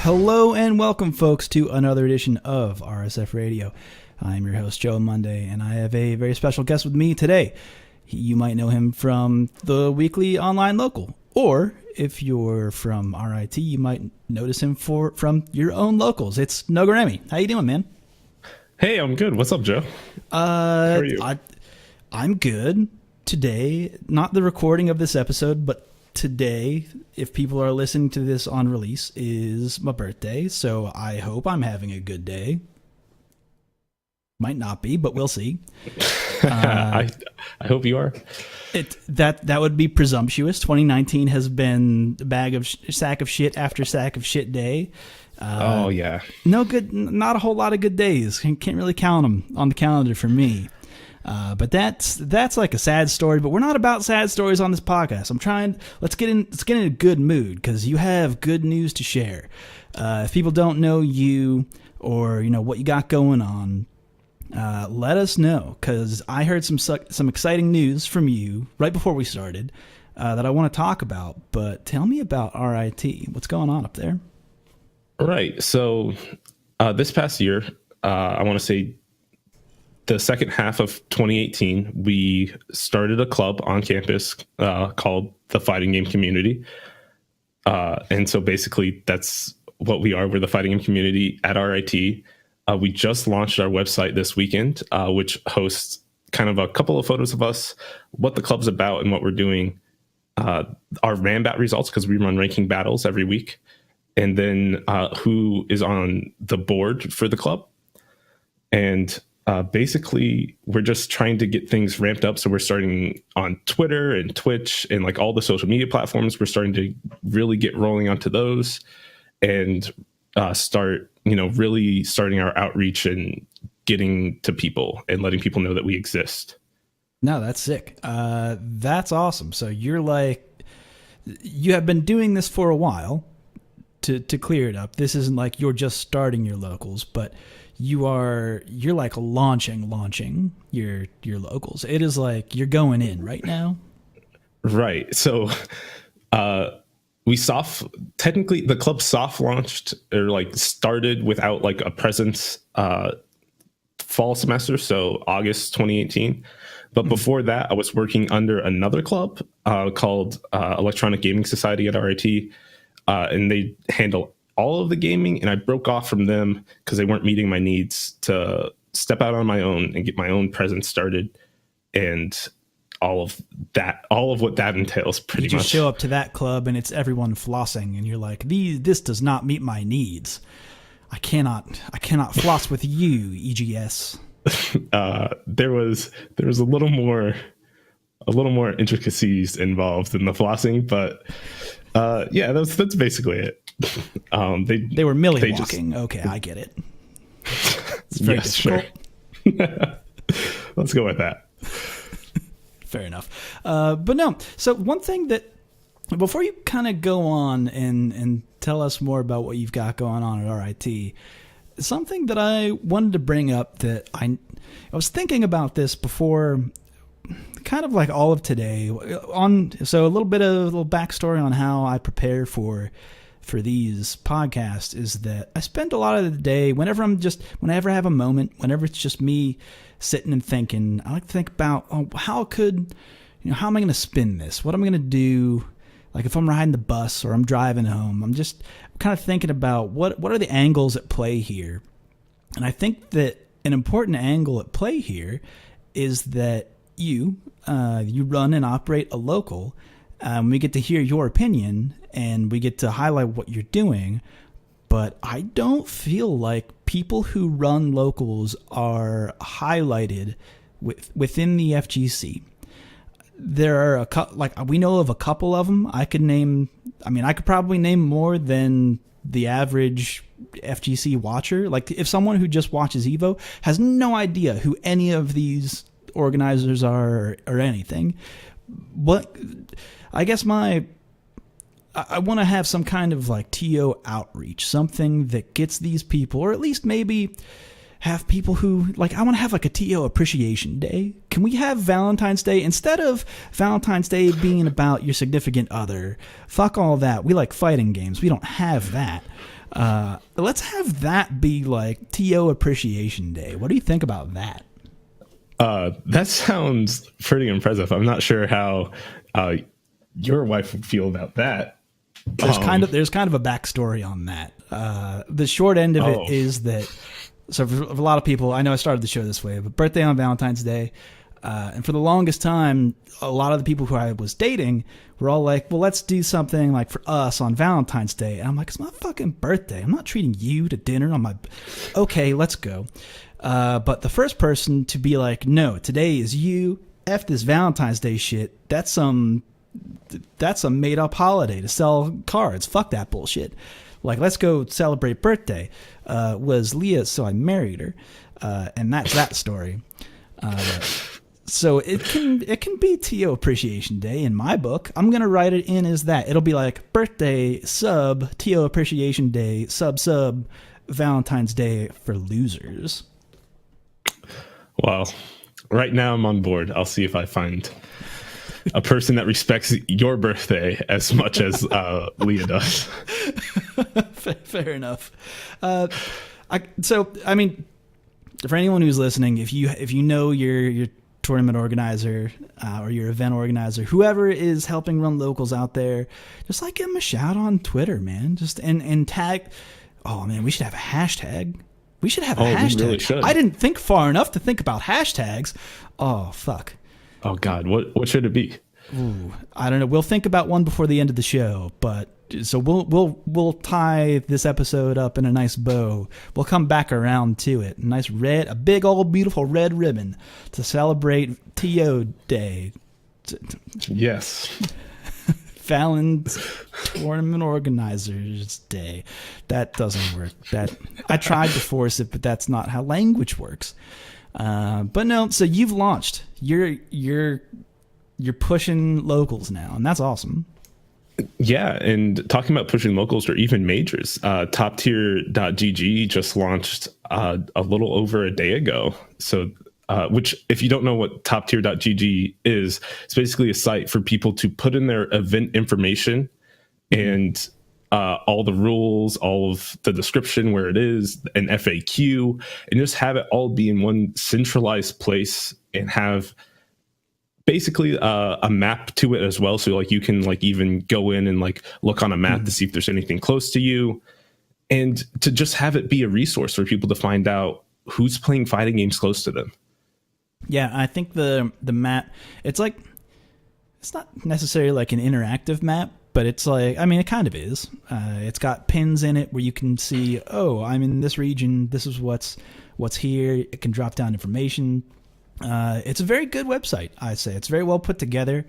Hello and welcome, folks, to another edition of RSF Radio. I'm your host, Joe Monday, and I have a very special guest with me today. You might know him from the weekly online local, or if you're from RIT, you might notice him from your own locals. It's Nogarremi. How you doing, man? Hey, I'm good. What's up, Joe? How are you? I'm good. Today, not the recording of this episode, but today, if people are listening to this on release, is my birthday, so I hope I'm having a good day. Might not be, but we'll see. I hope you are. That would be presumptuous. 2019 has been a sack of shit after sack of shit day. Oh yeah, not a whole lot of good days. Can't really count them on the calendar for me. But that's like a sad story. But we're not about sad stories on this podcast. Let's get in a good mood because you have good news to share. If people don't know you or what you got going on, let us know, because I heard some exciting news from you right before we started that I want to talk about. But tell me about RIT. What's going on up there? Right. So this past year, I want to say the second half of 2018, we started a club on campus called the Fighting Game Community. And so basically that's what we are. We're the Fighting Game Community at RIT. We just launched our website this weekend, which hosts kind of a couple of photos of us, what the club's about and what we're doing, our Rambat results, because we run ranking battles every week, and then who is on the board for the club. And basically, we're just trying to get things ramped up. So we're starting on Twitter and Twitch and like all the social media platforms. We're starting to really get rolling onto those and start really starting our outreach and getting to people and letting people know that we exist. No, that's sick. That's awesome. So you have been doing this for a while. To clear it up, this isn't like you're just starting your locals, but you're like launching your locals. It is like you're going in right now. Right. So technically the club soft launched or like started without like a presence fall semester, so August 2018. But before that, I was working under another club called Electronic Gaming Society at RIT, and they handle all of the gaming. And I broke off from them because they weren't meeting my needs to step out on my own and get my own presence started, and all of what that entails. Pretty much, you just show up to that club and it's everyone flossing, and you're like, this does not meet my needs. I cannot floss with you, EGS. There was a little more intricacies involved in the flossing, but yeah, that's basically it. They were millie walking. Okay, I get it. It's very difficult. Sure. Let's go with that. Fair enough. But no. So one thing that, before you kind of go on and tell us more about what you've got going on at RIT, something that I wanted to bring up that I was thinking about this before, kind of like all of today. So a little backstory on how I prepare for these podcasts is that I spend a lot of the day, whenever I have a moment, whenever it's just me sitting and thinking, I like to think about, how am I going to spin this? What am I going to do? Like if I'm riding the bus or I'm driving home, I'm kind of thinking about what are the angles at play here. And I think that an important angle at play here is that you run and operate a local. We get to hear your opinion and we get to highlight what you're doing. But I don't feel like people who run locals are highlighted within the FGC. There are we know of a couple of them. I could probably name more than the average FGC watcher. Like if someone who just watches Evo has no idea who any of these organizers are or anything. I guess I want to have some kind of like TO outreach, something that gets these people, or at least maybe have people who, like, I want to have like a TO appreciation day. Can we have Valentine's Day instead of Valentine's Day being about your significant other? Fuck all that. We like fighting games. We don't have that. Let's have that be like TO appreciation day. What do you think about that? That sounds pretty impressive. I'm not sure how your wife would feel about that. There's kind of a backstory on that. The short end of it is that, so for a lot of people, I know I started the show this way, but birthday on Valentine's Day, and for the longest time, a lot of the people who I was dating were all like, well, let's do something like for us on Valentine's Day. And I'm like, it's my fucking birthday. I'm not treating you to dinner on my... Okay, let's go. But the first person to be like, no, today is you, F this Valentine's Day shit, that's some made up holiday to sell cards. Fuck that bullshit. Like, let's go celebrate birthday. Was Leah, so I married her. And that's that story. So it can be TO Appreciation Day in my book. I'm going to write it in as that. It'll be like birthday sub TO Appreciation Day sub Valentine's Day for losers. Well, right now I'm on board. I'll see if I find a person that respects your birthday as much as Leah does. Fair enough. So, I mean, for anyone who's listening, if you know your tournament organizer or your event organizer, whoever is helping run locals out there, just like give them a shout on Twitter, man. Just and tag. Oh man, we should have a hashtag. We should have a hashtag. We really should. I didn't think far enough to think about hashtags. Oh fuck. Oh God, what should it be? Ooh, I don't know. We'll think about one before the end of the show, but so we'll tie this episode up in a nice bow. We'll come back around to it. A big old beautiful red ribbon to celebrate TO Day. Yes. Fallon's Tournament Organizers Day. That doesn't work. That I tried to force it, but that's not how language works. But no, so you've launched. You're pushing locals now, and that's awesome. Yeah, and talking about pushing locals or even majors, toptier.gg just launched a little over a day ago. So, which, if you don't know what toptier.gg is, it's basically a site for people to put in their event information and all the rules, all of the description, where it is, an FAQ, and just have it all be in one centralized place and have basically a map to it as well. So like you can like even go in and like look on a map to see if there's anything close to you, and to just have it be a resource for people to find out who's playing fighting games close to them. Yeah, I think the map, it's like, it's not necessarily like an interactive map, but it's like, I mean, it kind of is. It's got pins in it where you can see, oh, I'm in this region. This is what's here. It can drop down information. It's a very good website, I'd say. It's very well put together.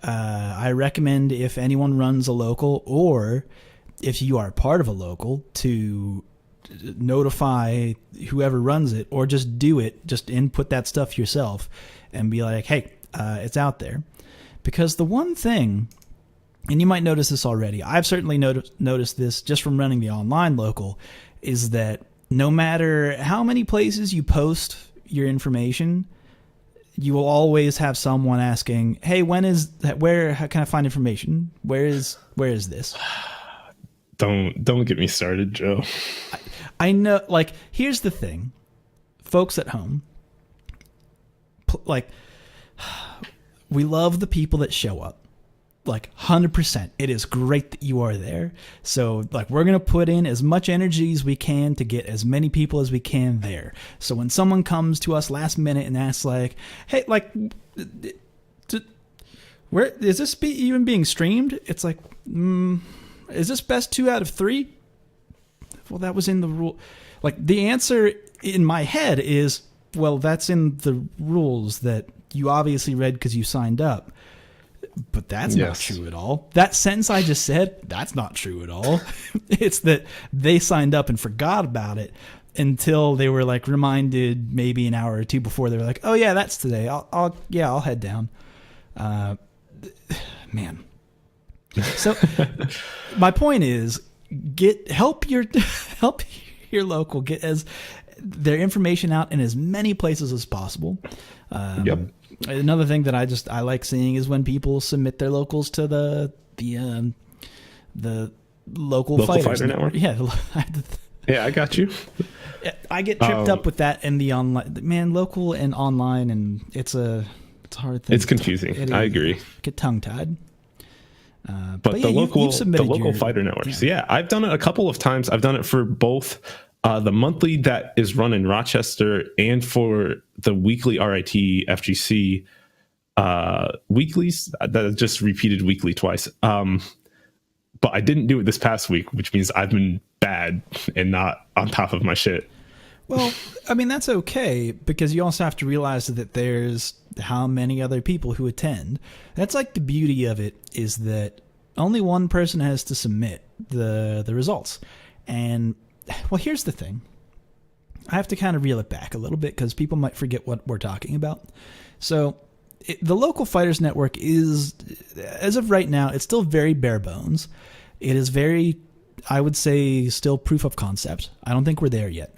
I recommend, if anyone runs a local, or if you are part of a local, to notify whoever runs it, or just do it, just input that stuff yourself and be like, hey, it's out there. Because the one thing, and you might notice this already, I've certainly noticed this just from running the online local, is that no matter how many places you post your information, you will always have someone asking, hey, how can I find information? Where is this? Don't get me started, Joe. I know, like, here's the thing. Folks at home, like, we love the people that show up. Like, 100%. It is great that you are there. So, like, we're going to put in as much energy as we can to get as many people as we can there. So when someone comes to us last minute and asks, like, hey, like, where is this even being streamed? It's like, is this best 2 out of 3? Well, that was in the rule. Like, the answer in my head is, well, that's in the rules that you obviously read because you signed up. But that's not true at all. That sentence I just said, that's not true at all. It's that they signed up and forgot about it until they were like reminded maybe an hour or two before. They were like, oh yeah, that's today. I'll head down. Man. So my point is, help your local get as their information out in as many places as possible. Yep. Another thing that I like seeing is when people submit their locals to the local fighters fighter network. Yeah, Yeah, I got you. I get tripped up with that in the online. Man, local and online, and it's a hard thing. It's confusing. I agree. Get tongue tied. But yeah, the local your fighter networks. Yeah, I've done it a couple of times. I've done it for both the monthly that is run in Rochester and for the weekly RIT FGC weeklies. That just repeated weekly twice. But I didn't do it this past week, which means I've been bad and not on top of my shit. Well, I mean, that's okay, because you also have to realize that there's how many other people who attend. That's like the beauty of it, is that only one person has to submit the results. And, well, here's the thing. I have to kind of reel it back a little bit because people might forget what we're talking about. So the local fighters network is, as of right now, it's still very bare bones. It is very, I would say, still proof of concept. I don't think we're there yet.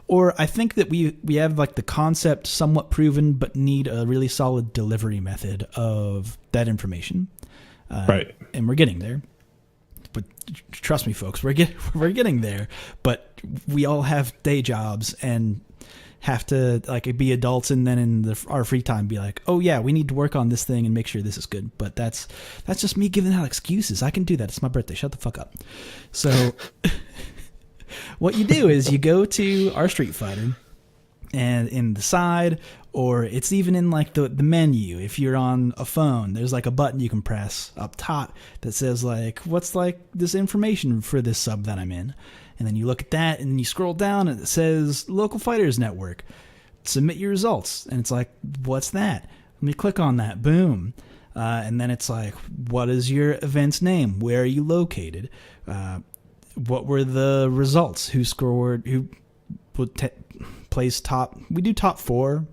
Or I think that we have like the concept somewhat proven, but need a really solid delivery method of that information. Right. And we're getting there. But trust me, folks, we're getting there. But we all have day jobs and have to like be adults, and then in our free time be like, oh yeah, we need to work on this thing and make sure this is good. But that's just me giving out excuses. I can do that. It's my birthday. Shut the fuck up. So what you do is you go to our Street Fighter, and in the side, or it's even in like the menu, if you're on a phone, there's like a button you can press up top that says like, what's like this information for this sub that I'm in. And then you look at that, and then you scroll down, and it says Local Fighters Network. Submit your results. And it's like, what's that? Let me click on that. Boom. And then it's like, what is your event's name? Where are you located? What were the results? Who scored? Who placed top? We do top 4.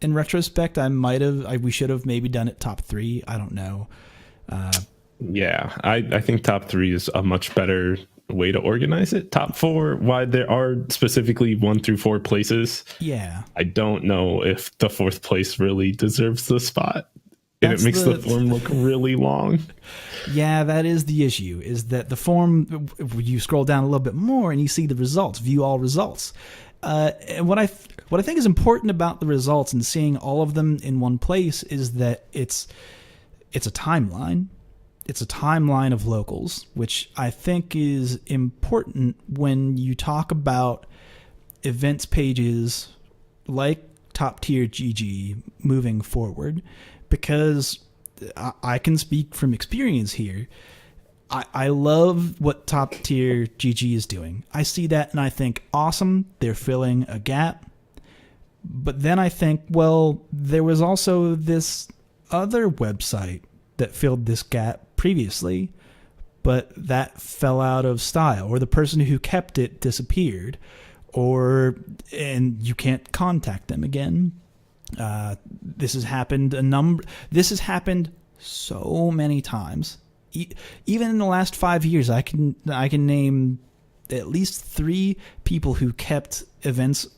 In retrospect, we should have maybe done it top 3. I don't know. Yeah, I think top 3 is a much better way to organize it. Top 4, why there are specifically 1 through 4 places. Yeah, I don't know if the 4th place really deserves the spot, and it makes the form look really long. Yeah, that is the issue. Is that the form? You scroll down a little bit more, and you see the results. View all results. And what I think is important about the results and seeing all of them in one place is that it's a timeline. It's a timeline of locals, which I think is important when you talk about events pages like Top Tier GG moving forward, because I can speak from experience here. I love what Top Tier GG is doing. I see that and I think, awesome, they're filling a gap. But then I think, well, there was also this other website that filled this gap previously, but that fell out of style, or the person who kept it disappeared, and you can't contact them again. This has happened This has happened so many times. Even in the last 5 years, I can name at least 3 people who kept events,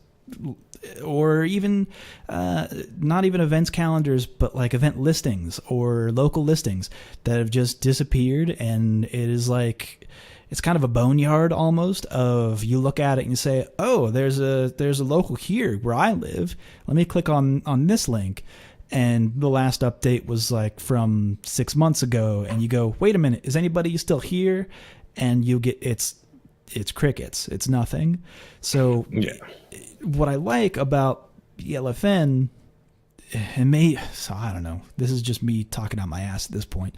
or even not even events calendars, but like event listings or local listings that have just disappeared. And it is like, it's kind of a boneyard almost of, you look at it and you say, oh, there's a local here where I live. Let me click on this link. And the last update was like from 6 months ago, and you go, wait a minute, is anybody still here? And you get, it's crickets. It's nothing. So yeah. What I like about ELFN, so I don't know, this is just me talking out my ass at this point,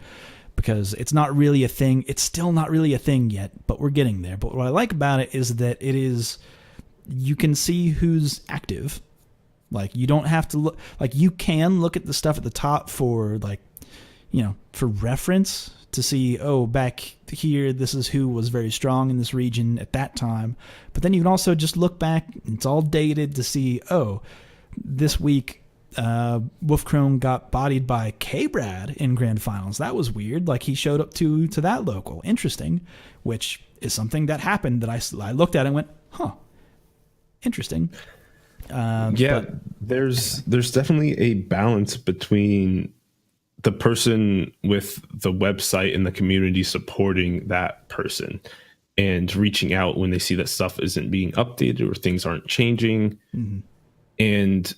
because it's not really a thing. It's still not really a thing yet, but we're getting there. But what I like about it is that you can see who's active. Like, you don't have to look, like, you can look at the stuff at the top for, like, for reference to see, oh, back here, this is who was very strong in this region at that time. But then you can also just look back, it's all dated, to see, oh, this week, Wolfchrome got bodied by K-Brad in Grand Finals. That was weird. Like, he showed up to that local. Interesting. Which is something that happened that I looked at and went, huh. Interesting. Yeah, there's definitely a balance between the person with the website and the community supporting that person and reaching out when they see that stuff isn't being updated or things aren't changing. Mm-hmm. And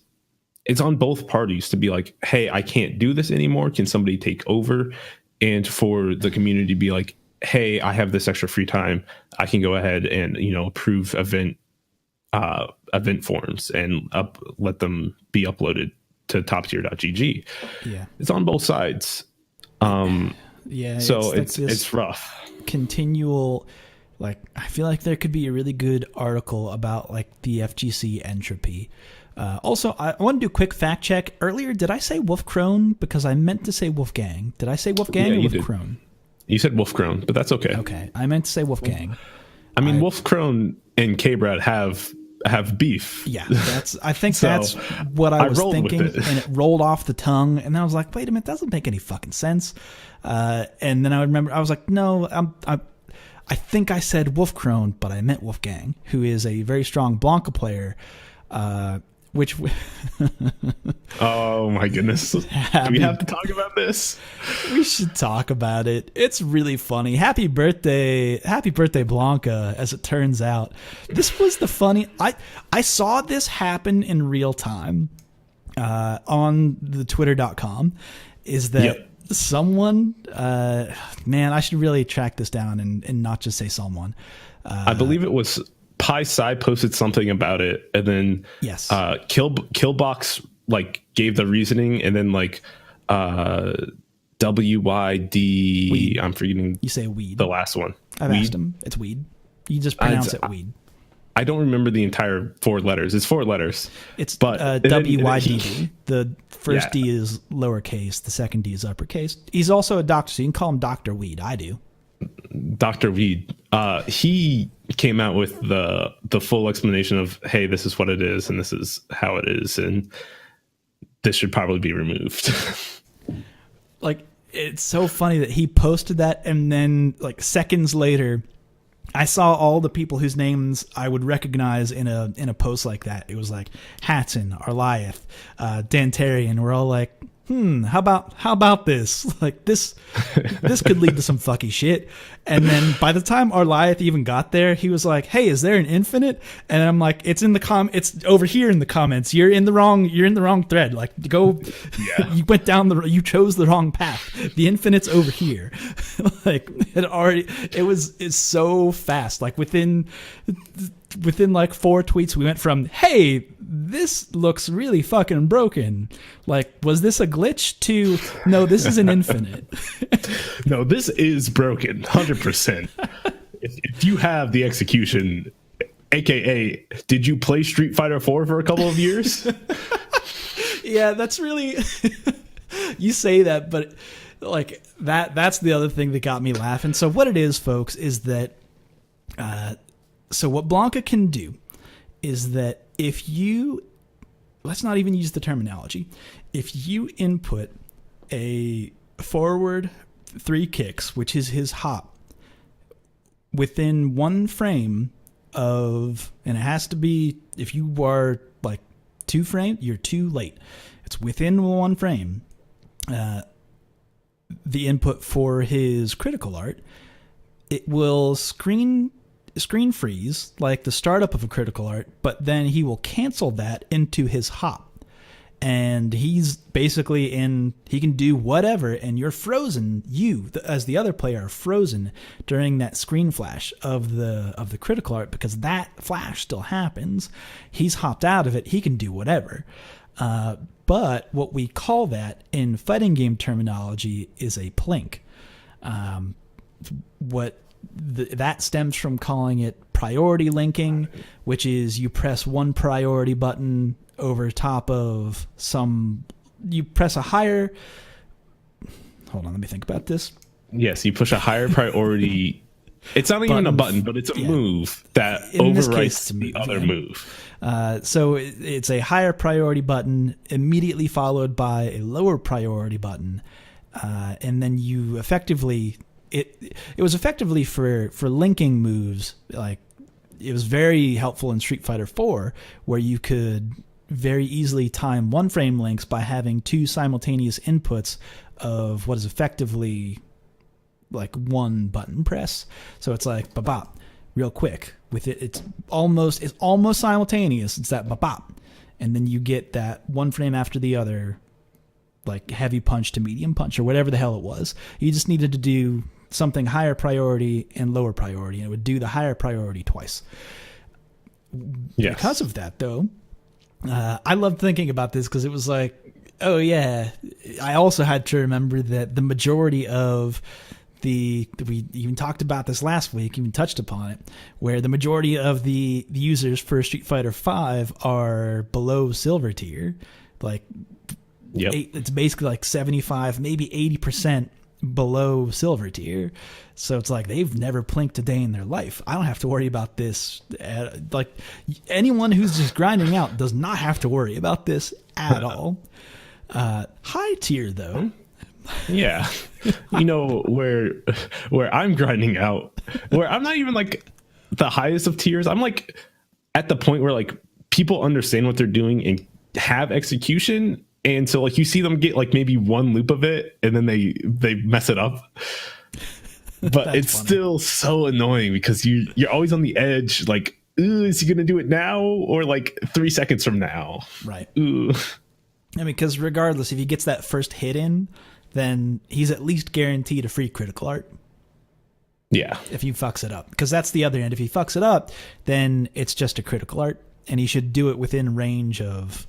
it's on both parties to be like, hey, I can't do this anymore. Can somebody take over? And for the community to be like, hey, I have this extra free time. I can go ahead and, approve event forms and let them be uploaded to toptier.gg. Yeah. It's on both sides. Yeah. So it's rough. Continual, like, I feel like there could be a really good article about like the FGC entropy. Also, I want to do a quick fact check. Earlier, did I say Wolfkrone? Because I meant to say Wolfgang. Did I say Wolfgang or Wolfkrone? You said Wolfkrone, but that's okay. Okay, I meant to say Wolfgang. I mean, Wolfkrone and K-Brad have beef. Yeah, I think that's what I was thinking, and it rolled off the tongue, and then I was like, wait a minute, that doesn't make any fucking sense. And then I remember, I was like, no, I think I said Wolfkrone, but I meant Wolfgang, who is a very strong Blanca player, which oh my goodness. Do we have to talk about this? We should talk about it. It's really funny. Happy birthday Blanca, as it turns out. This was the funny I saw this happen in real time on the twitter.com is that someone man, I should really track this down and not just say someone. I believe it was Pi Sci posted something about it, and then yes, Killbox like gave the reasoning, and then like WYD. Weed. I'm forgetting. You say weed. The last one. I've asked him. It's weed. You just pronounce it weed. I don't remember the entire 4 letters. It's 4 letters. It's WYDD. The first D is lowercase. The second D is uppercase. He's also a doctor, so you can call him Dr. Weed. I do. Dr. Weed. He came out with the full explanation of, hey, this is what it is and this is how it is, and this should probably be removed. Like, it's so funny that he posted that, and then like seconds later I saw all the people whose names I would recognize in a post like that. It was like Hatton, Arliath, Dantarian. We're all like, how about this? Like this could lead to some fucky shit. And then by the time Arliath even got there, he was like, hey, is there an infinite? And I'm like, it's in the it's over here in the comments. You're in the wrong thread. Like, go, you went down you chose the wrong path. The infinite's over here. Like, it's so fast. Like within like 4 tweets, we went from, hey, this looks really fucking broken. Like, was this a glitch? To, no, this is an infinite. No, this is broken, 100%. If you have the execution, aka, did you play Street Fighter 4 for a couple of years? Yeah, that's really... You say that, but like that's the other thing that got me laughing. So what it is, folks, is that... So what Blanca can do is that if you, let's not even use the terminology, if you input a forward 3 kicks, which is his hop, within 1 frame of, and it has to be, if you are like 2 frames, you're too late. It's within 1 frame. The input for his critical art, it will screen freeze like the startup of a critical art, but then he will cancel that into his hop, and he's basically he can do whatever, and you're frozen, as the other player are frozen during that screen flash of the critical art, because that flash still happens. He's hopped out of it, he can do whatever, but what we call that in fighting game terminology is a plink. That stems from calling it priority linking, which is you press one priority button over top of you press a higher, hold on, let me think about this. Yes, you push a higher priority. It's not even a button, but it's a move that overwrites the other move. So it's a higher priority button immediately followed by a lower priority button. And then you effectively... It was effectively for linking moves, like it was very helpful in Street Fighter 4, where you could very easily time one frame lengths by having two simultaneous inputs of what is effectively like one button press. So it's like bop, real quick. With it, it's almost simultaneous. It's that bop, and then you get that one frame after the other, like heavy punch to medium punch or whatever the hell it was. You just needed to do something higher priority and lower priority, and it would do the higher priority twice. Yes. Because of that, though, I loved thinking about this because it was like, oh yeah, I also had to remember that the majority of we even talked about this last week, even touched upon it, where the majority of the users for Street Fighter V are below silver tier. Like, it's basically like 75, maybe 80% below silver tier. So it's like they've never plinked a day in their life. I don't have to worry about this. Like, anyone who's just grinding out does not have to worry about this at all. High tier, though. Yeah. You know, where I'm grinding out, where I'm not even like the highest of tiers. I'm like at the point where like people understand what they're doing and have execution. And so like you see them get like maybe one loop of it and then they mess it up. But it's funny. Still so annoying because you're always on the edge. Like, ooh, is he going to do it now or like 3 seconds from now? Right. Ooh. I mean, because regardless, if he gets that first hit in, then he's at least guaranteed a free critical art. Yeah. If he fucks it up. Because that's the other end. If he fucks it up, then it's just a critical art. And he should do it within range of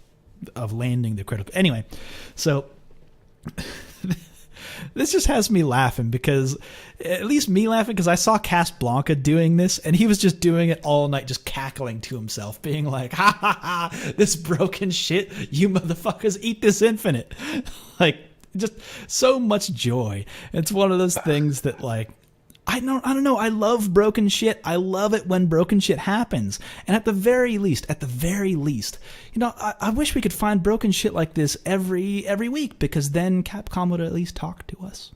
landing the critical. Anyway, so this just has me laughing because, at least me laughing, because I saw Casablanca doing this and he was just doing it all night, just cackling to himself, being like, ha ha ha, this broken shit, you motherfuckers, eat this infinite. Like, just so much joy. It's one of those things that, like, I don't know. I love broken shit. I love it when broken shit happens. And at the very least, you know, I wish we could find broken shit like this every week, because then Capcom would at least talk to us.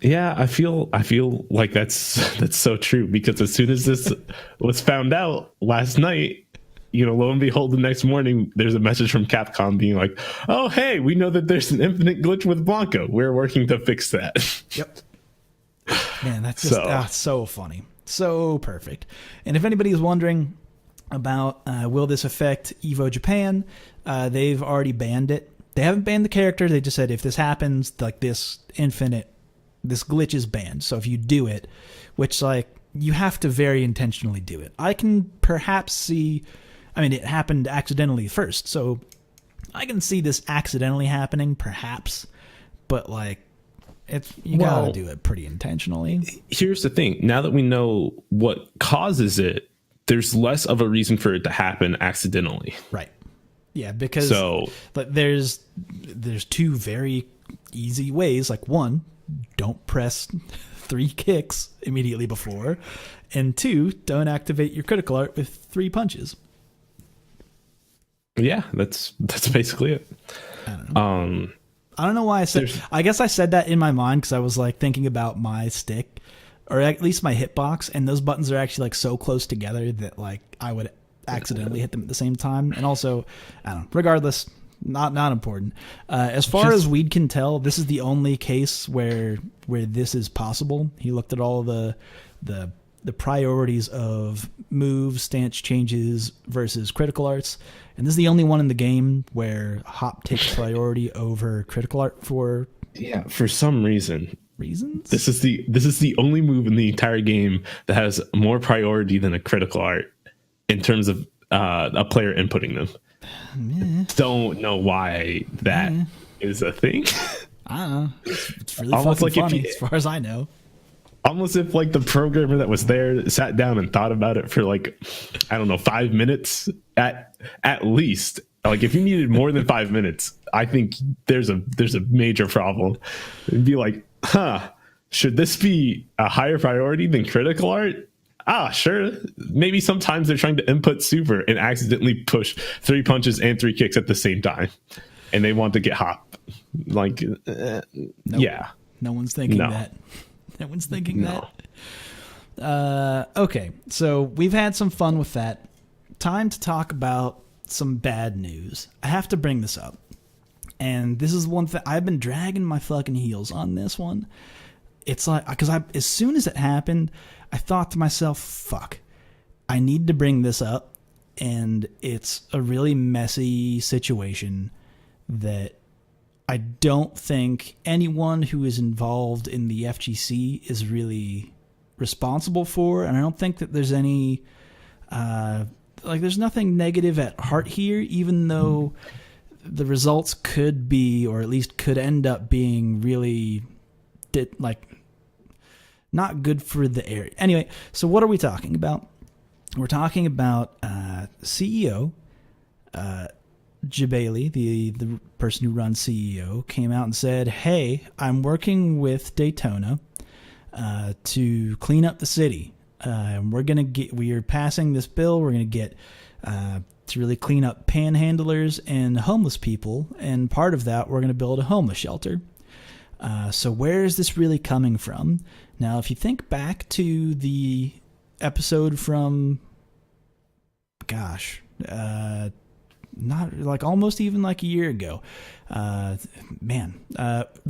Yeah, I feel like that's so true, because as soon as this was found out last night, you know, lo and behold, the next morning, there's a message from Capcom being like, oh, hey, we know that there's an infinite glitch with Blanca. We're working to fix that. Yep. Man, that's just so funny. So perfect. And if anybody is wondering about will this affect Evo Japan, they've already banned it. They haven't banned the character. They just said if this happens, like this glitch is banned. So if you do it, which like you have to very intentionally do it. I can perhaps see, I mean, it happened accidentally first. So I can see this accidentally happening, perhaps. But like, you gotta do it pretty intentionally. Here's the thing. Now that we know what causes it, there's less of a reason for it to happen accidentally. Right. Yeah, because there's two very easy ways. Like, one, don't press 3 kicks immediately before. And 2, don't activate your critical art with 3 punches. Yeah, that's basically it. I don't know. I don't know why I said. I guess I said that in my mind because I was like thinking about my stick, or at least my hitbox, and those buttons are actually like so close together that like I would accidentally hit them at the same time. And also, I don't know. Regardless, not important. As far as Weed can tell, this is the only case where this is possible. He looked at all the priorities of move stance changes versus critical arts, and this is the only one in the game where hop takes priority over critical art for some reasons. This is the only move in the entire game that has more priority than a critical art in terms of a player inputting them. Don't know why that is a thing. I don't know. It's really fucking like funny as far as I know. Almost if like the programmer that was there sat down and thought about it for like, I don't know, 5 minutes at least. Like if you needed more than 5 minutes, I think there's a major problem. It'd be like, should this be a higher priority than critical art? Sure. Maybe sometimes they're trying to input super and accidentally push 3 punches and 3 kicks at the same time, and they want to get hop. Like, nope. Yeah. No one's thinking that. No one's thinking that. Okay, so we've had some fun with that. Time to talk about some bad news. I have to bring this up. And this is one thing I've been dragging my fucking heels on this one. It's like, because as soon as it happened, I thought to myself, fuck, I need to bring this up. And it's a really messy situation that I don't think anyone who is involved in the FGC is really responsible for. And I don't think that there's any, there's nothing negative at heart here, even though the results could be, or at least could end up being really, not good for the area. Anyway, so what are we talking about? We're talking about CEO, Jabali, the person who runs CEO, came out and said, hey, I'm working with Daytona to clean up the city. We are passing this bill. We're going to get to really clean up panhandlers and homeless people. And part of that, we're going to build a homeless shelter. So where is this really coming from? Now, if you think back to the episode from, not like almost even like a year ago, right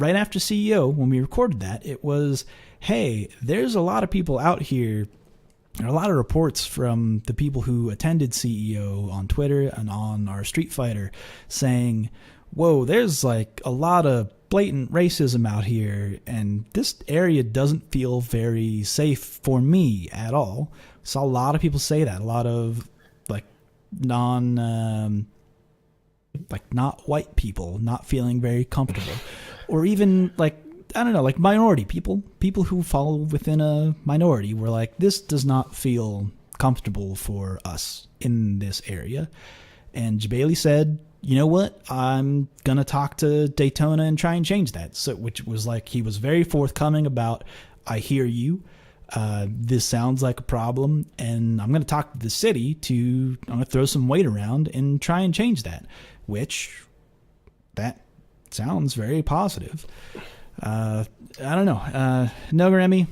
after CEO, when we recorded that, it was, hey, there's a lot of people out here. There are a lot of reports from the people who attended CEO on Twitter and on our Street Fighter saying, whoa, there's like a lot of blatant racism out here, and this area doesn't feel very safe for me at all. Saw a lot of people say that. A lot of like not white people not feeling very comfortable, or even like, I don't know, like minority people who fall within a minority were like, this does not feel comfortable for us in this area. And Jabali said, you know what? I'm going to talk to Daytona and try and change that. So, which was like, he was very forthcoming about, I hear you. This sounds like a problem, and I'm going to talk to the city I'm going to throw some weight around and try and change that, which that sounds very positive. I don't know. Nogarremi,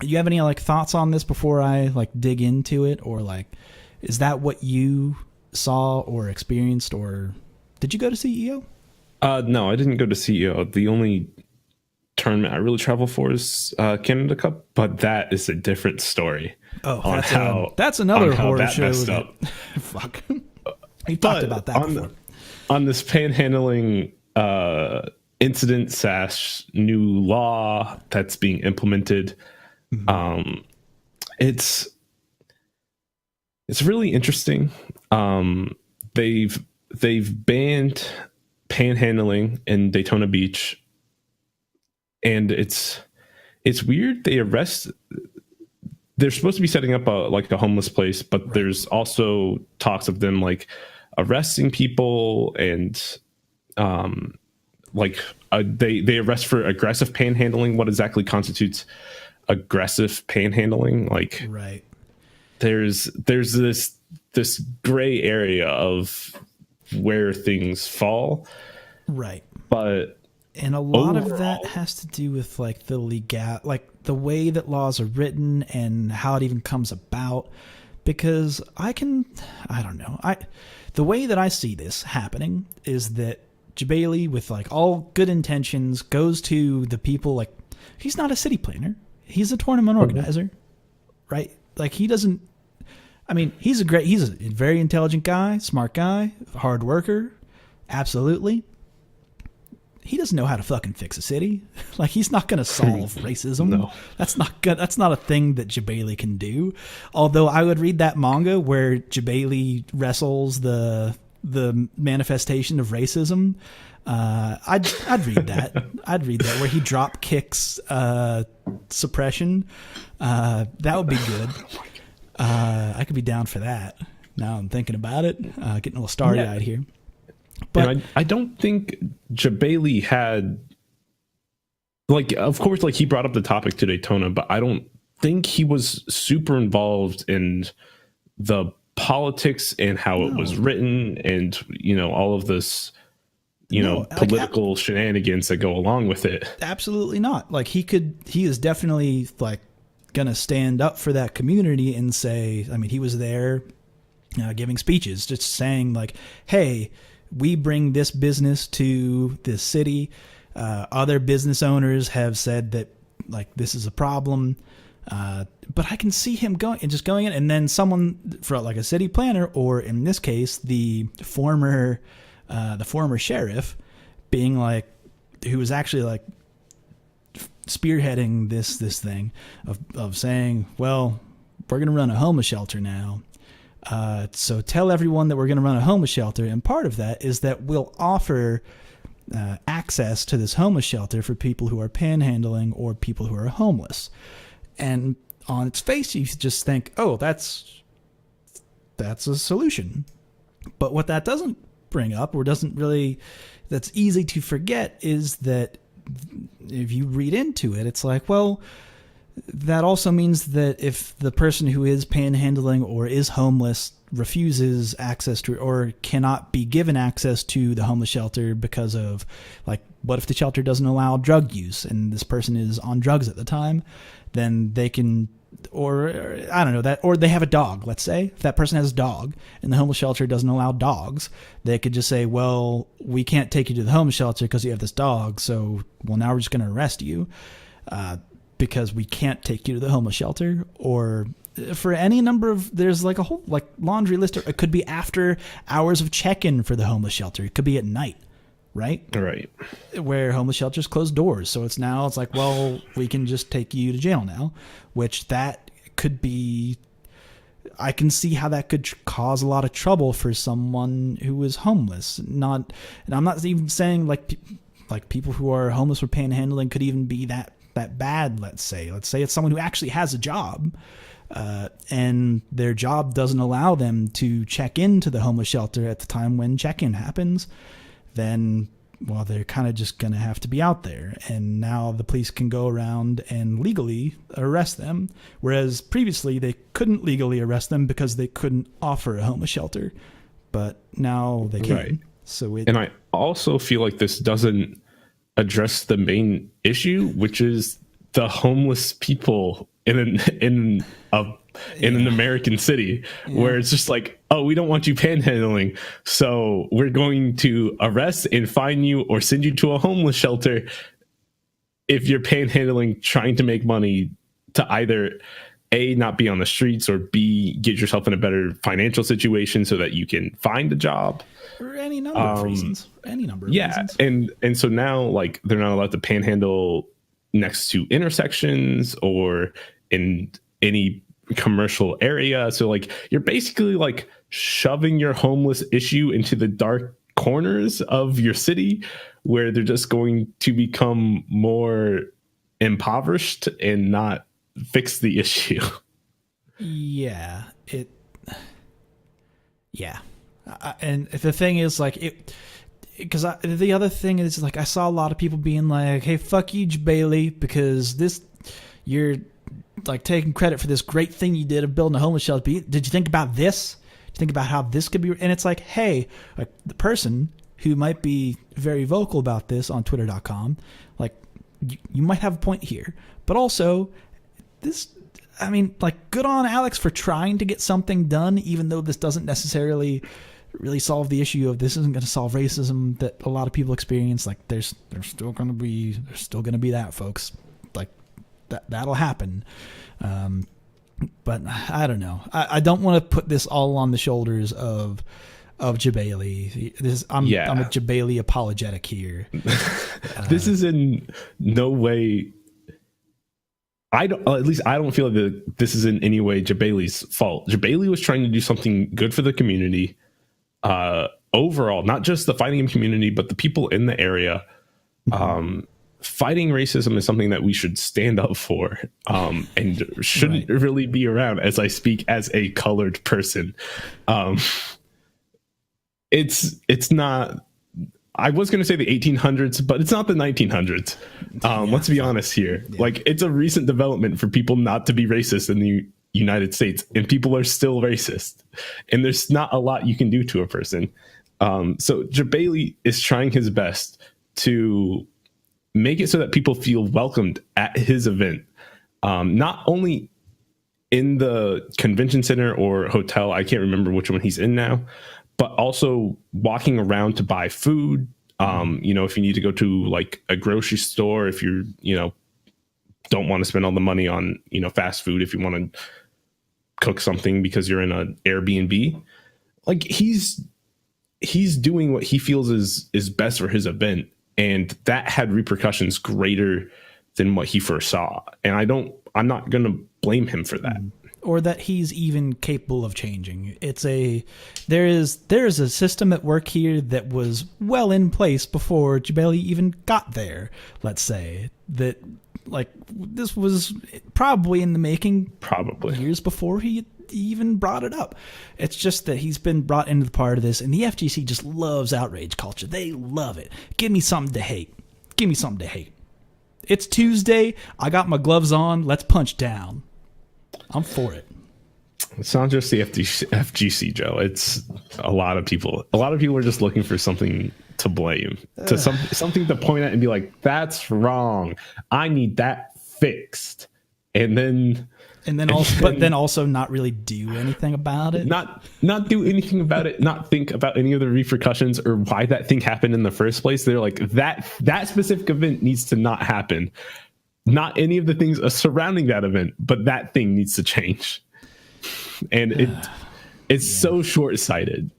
you have any like thoughts on this before I like dig into it, or like, is that what you saw or experienced, or did you go to CEO? No, I didn't go to CEO. The only tournament I really travel for is Canada Cup, but that is a different story. Oh, that's another horror show. Fuck. You talked about that before. On this panhandling incident / new law that's being implemented, it's really interesting. They've banned panhandling in Daytona Beach, and it's weird. They're supposed to be setting up a homeless place, but right. There's also talks of them like arresting people, and they arrest for aggressive panhandling. What exactly constitutes aggressive panhandling? Like, right. There's this gray area of where things fall, right? And a lot of that has to do with like the the way that laws are written and how it even comes about. Because the way that I see this happening is that Jabali, with like all good intentions, goes to the people. Like, he's not a city planner; he's a tournament organizer, right? Like, he doesn't. I mean, he's a very intelligent guy, smart guy, hard worker, absolutely. He doesn't know how to fucking fix a city. Like, he's not going to solve racism. No. That's not good. That's not a thing that Jabali can do. Although I would read that manga where Jabali wrestles the manifestation of racism. I'd read that. I'd read that where he drop kicks suppression. That would be good. I could be down for that. Now I'm thinking about it. Getting a little starry-eyed here. But I don't think Jabali had, like, of course, like, he brought up the topic to Daytona, but I don't think he was super involved in the politics and how it was written, and all of this political shenanigans that go along with it. Absolutely not. Like, he is definitely like going to stand up for that community and say, I mean, he was there giving speeches, just saying like, hey, we bring this business to this city. Other business owners have said that like this is a problem. But I can see him going in, and then someone for like a city planner, or in this case, the former sheriff, being like, who was actually like spearheading this thing of saying, well, we're going to run a homeless shelter now. So tell everyone that we're going to run a homeless shelter, and part of that is that we'll offer access to this homeless shelter for people who are panhandling or people who are homeless. And on its face, you just think, oh, that's a solution. But what that doesn't bring up, or that's easy to forget, is that if you read into it, it's like, well, that also means that if the person who is panhandling or is homeless refuses access to, or cannot be given access to the homeless shelter because of, like, what if the shelter doesn't allow drug use and this person is on drugs at the time, then they can, or I don't know, that, or they have a dog, let's say, if that person has a dog and the homeless shelter doesn't allow dogs, they could just say, well, we can't take you to the homeless shelter because you have this dog, so, well, now we're just going to arrest you because we can't take you to the homeless shelter. Or for any number of, there's like a whole like laundry list. It could be after hours of check-in for the homeless shelter. It could be at night, right? Right. Where homeless shelters close doors. So it's like, well, we can just take you to jail now, which that could be, I can see how that could cause a lot of trouble for someone who is homeless. And I'm not even saying like people who are homeless or panhandling could even be that bad. Let's say it's someone who actually has a job, and their job doesn't allow them to check into the homeless shelter at the time when check-in happens. Then, well, they're kind of just going to have to be out there. And now the police can go around and legally arrest them, whereas previously they couldn't legally arrest them because they couldn't offer a homeless shelter. But now they can. Right. And I also feel like this doesn't address the main issue, which is the homeless people in an American city, where it's just like, oh, we don't want you panhandling, so we're going to arrest and fine you or send you to a homeless shelter if you're panhandling, trying to make money to either A, not be on the streets, or B, get yourself in a better financial situation so that you can find a job. For any number of reasons. Reasons. And so now, like, they're not allowed to panhandle next to intersections or in any commercial area. So, like, you're basically, like, shoving your homeless issue into the dark corners of your city, where they're just going to become more impoverished and not fix the issue. Yeah. And the thing is, like, because the other thing is, like, I saw a lot of people being like, hey, fuck you, Bailey, because you're like taking credit for this great thing you did of building a homeless shelter. Did you think about this? Did you think about how this could be? And it's like, hey, like, the person who might be very vocal about this on twitter.com, like, you might have a point here, but also this, I mean, like, good on Alex for trying to get something done, even though this doesn't necessarily really solve the issue of, this isn't going to solve racism that a lot of people experience. Like, there's still going to be that, folks. Like, that'll happen. But I don't know. I don't want to put this all on the shoulders of Jabali. I'm a Jabali apologetic here. This is in no way, I don't feel that this is in any way Jabali's fault. Jabali was trying to do something good for the community, overall, not just the fighting community, but the people in the area. Fighting racism is something that we should stand up for, and shouldn't really be around, as I speak as a colored person. It's not, I was going to say the 1800s, but it's not the 1900s. Let's be honest here. Yeah. Like, it's a recent development for people not to be racist in the United States, and people are still racist, and there's not a lot you can do to a person. So Jabali is trying his best to make it so that people feel welcomed at his event, not only in the convention center or hotel, I can't remember which one he's in now, but also walking around to buy food. If you need to go to like a grocery store, if you're, don't want to spend all the money on, fast food, if you want to cook something because you're in an Airbnb, like he's doing what he feels is best for his event. And that had repercussions greater than what he first saw. And I'm not going to blame him for that. Or that he's even capable of changing. There is a system at work here that was well in place before Jabali even got there. Let's say that, like, this was probably in the making, years before he even brought it up. It's just that he's been brought into the part of this, and the FGC just loves outrage culture. They love it. Give me something to hate. Give me something to hate. It's Tuesday. I got my gloves on. Let's punch down. I'm for it. It's not just the FGC, Joe. It's a lot of people. A lot of people are just looking for something to blame, something to point at and be like, "That's wrong. I need that fixed." And then also not really do anything about it. Not do anything about it. Not think about any of the repercussions or why that thing happened in the first place. They're like, that specific event needs to not happen. Not any of the things surrounding that event, but that thing needs to change. And it's so short-sighted.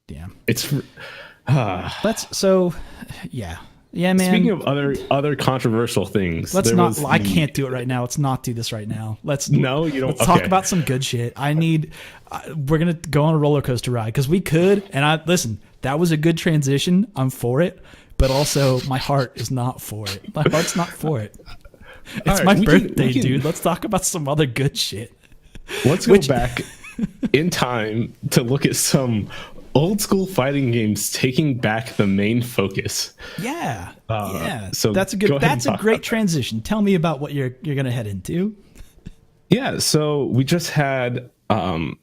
Yeah. It's yeah, man. Speaking of other controversial things, I can't do it right now. Let's not do this right now. Let's talk about some good shit. We're gonna go on a roller coaster ride because we could. And listen, that was a good transition. I'm for it, but also my heart is not for it. My heart's not for it. It's my birthday, dude. Let's talk about some other good shit. Let's go back in time to look at some old school fighting games taking back the main focus. Yeah. So that's a great transition. Tell me about what you're going to head into. Yeah. So we just had, why am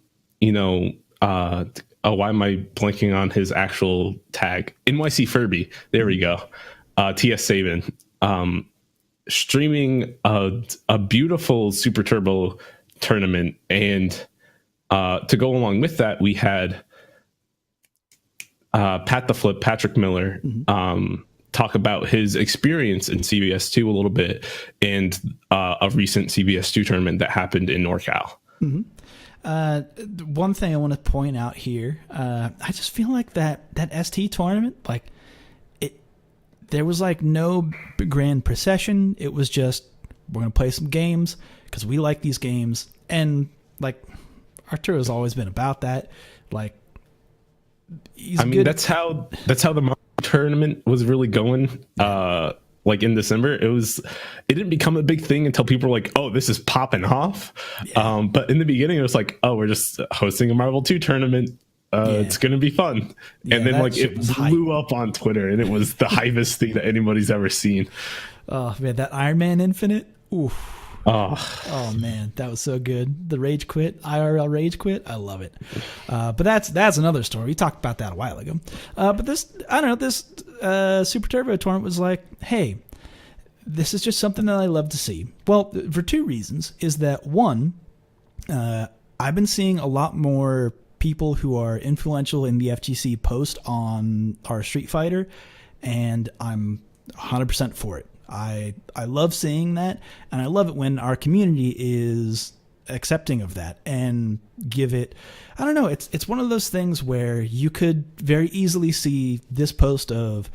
I blanking on his actual tag? NYC Furby. There we go. TS Saban, streaming a beautiful Super Turbo tournament. And to go along with that, we had Pat the Flip, Patrick Miller, talk about his experience in CBS2 a little bit and a recent CBS2 tournament that happened in NorCal. One thing I want to point out here, I just feel like that ST tournament, like there was like no grand procession. It was just, we're going to play some games because we like these games. And like Arturo's always been about that. Like, that's how the Mario tournament was really going. Like in December, it didn't become a big thing until people were like, "Oh, this is popping off." Yeah. But in the beginning, it was like, "Oh, we're just hosting a Marvel 2 tournament. It's gonna be fun." Yeah, and then like it blew up on Twitter, and it was the hypest thing that anybody's ever seen. Oh man, that Iron Man Infinite. Oof. Oh man, that was so good. The rage quit, IRL rage quit. I love it. But that's another story. We talked about that a while ago. But this Super Turbo tournament was like, hey, this is just something that I love to see. Well, for two reasons. Is that one, I've been seeing a lot more people who are influential in the FGC post on our Street Fighter, and I'm 100% for it. I love seeing that, and I love it when our community is accepting of that and give it, I don't know, it's one of those things where you could very easily see this post of,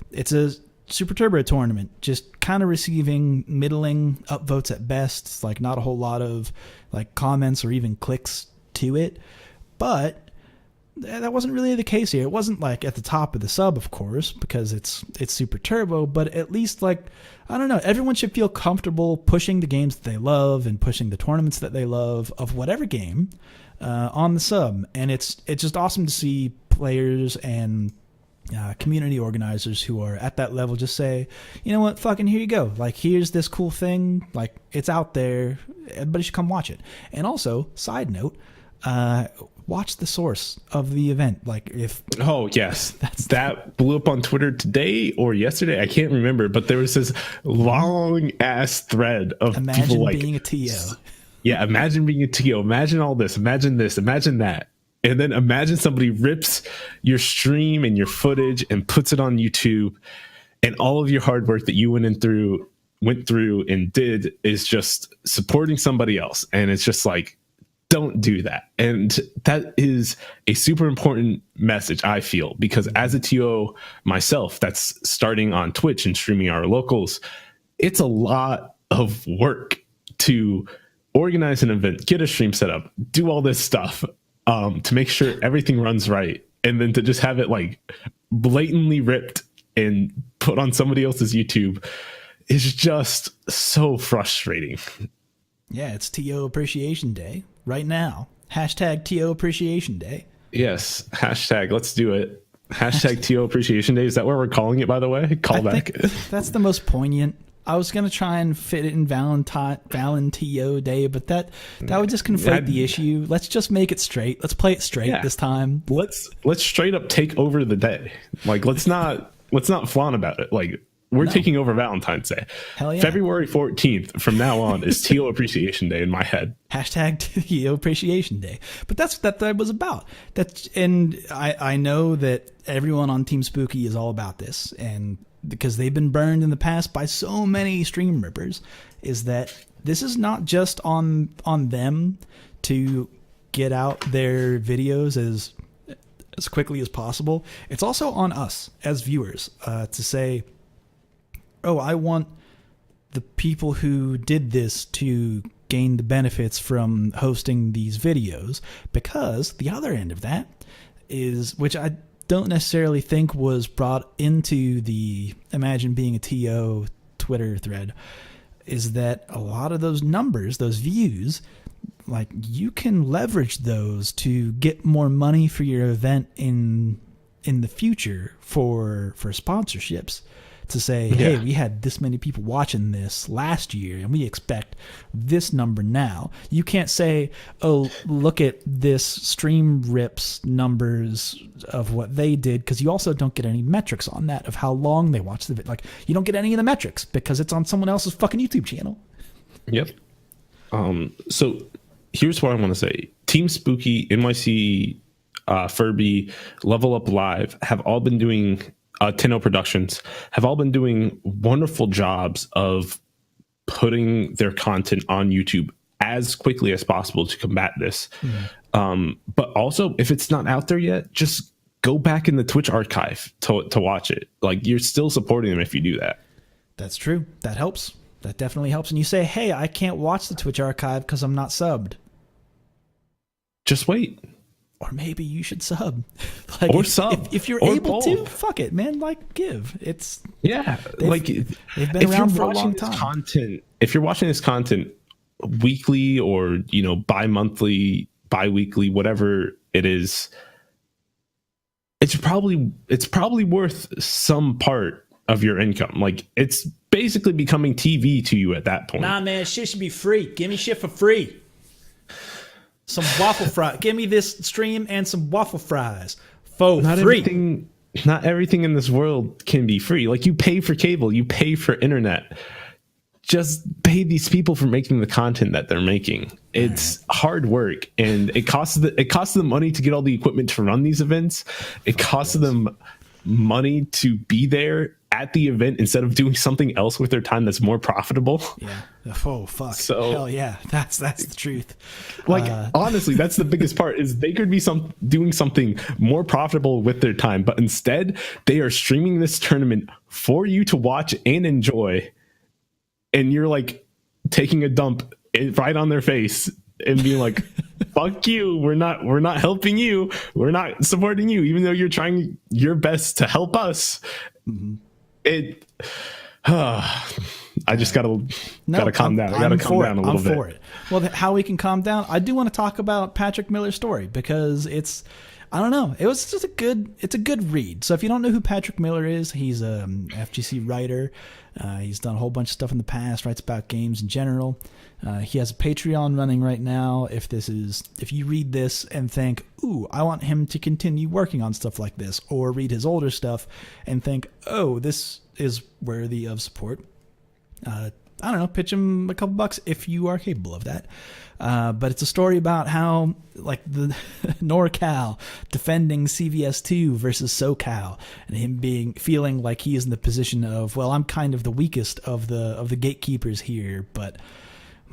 it's a Super Turbo tournament, just kind of receiving middling upvotes at best. It's like not a whole lot of like comments or even clicks to it, but that wasn't really the case here. It wasn't like at the top of the sub, of course, because it's Super Turbo, but at least like, I don't know, everyone should feel comfortable pushing the games that they love and pushing the tournaments that they love of whatever game on the sub. And it's just awesome to see players and community organizers who are at that level just say, you know what, fucking here you go. Like, here's this cool thing. Like, it's out there. Everybody should come watch it. And also, side note, watch the source of the event. Like if Oh yes, that blew up on Twitter today or yesterday. I can't remember, but there was this long ass thread of imagine people like being a TO. Yeah, imagine being a TO. Imagine all this. Imagine this. Imagine that. And then imagine somebody rips your stream and your footage and puts it on YouTube, and all of your hard work that you went through and did is just supporting somebody else. And it's just like, don't do that. And that is a super important message, I feel, because as a TO myself that's starting on Twitch and streaming our locals, it's a lot of work to organize an event, get a stream set up, do all this stuff to make sure everything runs right. And then to just have it like blatantly ripped and put on somebody else's YouTube is just so frustrating. Yeah, it's TO Appreciation Day right now. Hashtag TO Appreciation Day. Yes, hashtag, let's do it. Hashtag TO Appreciation Day. Is that what we're calling it, by the way? Callback. That's the most poignant. I was going to try and fit it in Valentino Day, but that would just conflate the issue. Let's just make it straight. Let's play it straight this time. Let's straight up take over the day. Like, let's not flaunt about it. Like, we're taking over Valentine's Day. Hell yeah. February 14th from now on is TO Appreciation Day in my head. Hashtag TO Appreciation Day. But that's what that was about. And I know that everyone on Team Spooky is all about this, and because they've been burned in the past by so many stream rippers, is that this is not just on them to get out their videos as quickly as possible. It's also on us as viewers to say, oh, I want the people who did this to gain the benefits from hosting these videos, because the other end of that is, which I don't necessarily think was brought into the Imagine Being a TO Twitter thread, is that a lot of those numbers, those views, like, you can leverage those to get more money for your event in the future for sponsorships. To say, hey, we had this many people watching this last year, and we expect this number now. You can't say, oh, look at this stream rips numbers of what they did, because you also don't get any metrics on that of how long they watched the video. Like, you don't get any of the metrics because it's on someone else's fucking YouTube channel. Yep. So here's what I want to say. Team Spooky, NYC, Furby, Level Up Live have all been doing... Tenno Productions have all been doing wonderful jobs of putting their content on YouTube as quickly as possible to combat this. But also, if it's not out there yet, just go back in the Twitch archive to watch it. Like, you're still supporting them if you do that. That's true. That helps. That definitely helps. And you say, hey, I can't watch the Twitch archive because I'm not subbed. Just wait. Or maybe you should sub. Like, or sub. If you're able to, fuck it, man. Like, give. It's like, they've been around for a long time. If you're watching this content weekly or, bi-monthly, bi-weekly, whatever it is, it's probably worth some part of your income. Like, it's basically becoming TV to you at that point. Nah, man, shit should be free. Give me shit for free. Some waffle fries. Give me this stream and some waffle fries for free. Not everything in this world can be free. Like, you pay for cable, you pay for internet. Just pay these people for making the content that they're making. It's hard work, and it costs them money to get all the equipment to run these events. It costs them money to be there at the event instead of doing something else with their time that's more profitable. Yeah. Oh, fuck. So, hell yeah. That's the truth. Like, honestly, that's the biggest part, is they could be doing something more profitable with their time, but instead they are streaming this tournament for you to watch and enjoy. And you're like taking a dump right on their face and being like, fuck you. We're not helping you. We're not supporting you, even though you're trying your best to help us. Mm-hmm. I just gotta calm down. I gotta calm down a little bit. For it. Well, how we can calm down? I do want to talk about Patrick Miller's story, because I don't know. It was just it's a good read. So if you don't know who Patrick Miller is, he's a FGC writer. He's done a whole bunch of stuff in the past, writes about games in general. He has a Patreon running right now. If you read this and think, ooh, I want him to continue working on stuff like this, or read his older stuff and think, oh, this is worthy of support, I don't know, pitch him a couple bucks if you are capable of that. But it's a story about how, like, the NorCal defending CVS2 versus SoCal, and him feeling like he is in the position of, well, I'm kind of the weakest of the gatekeepers here, but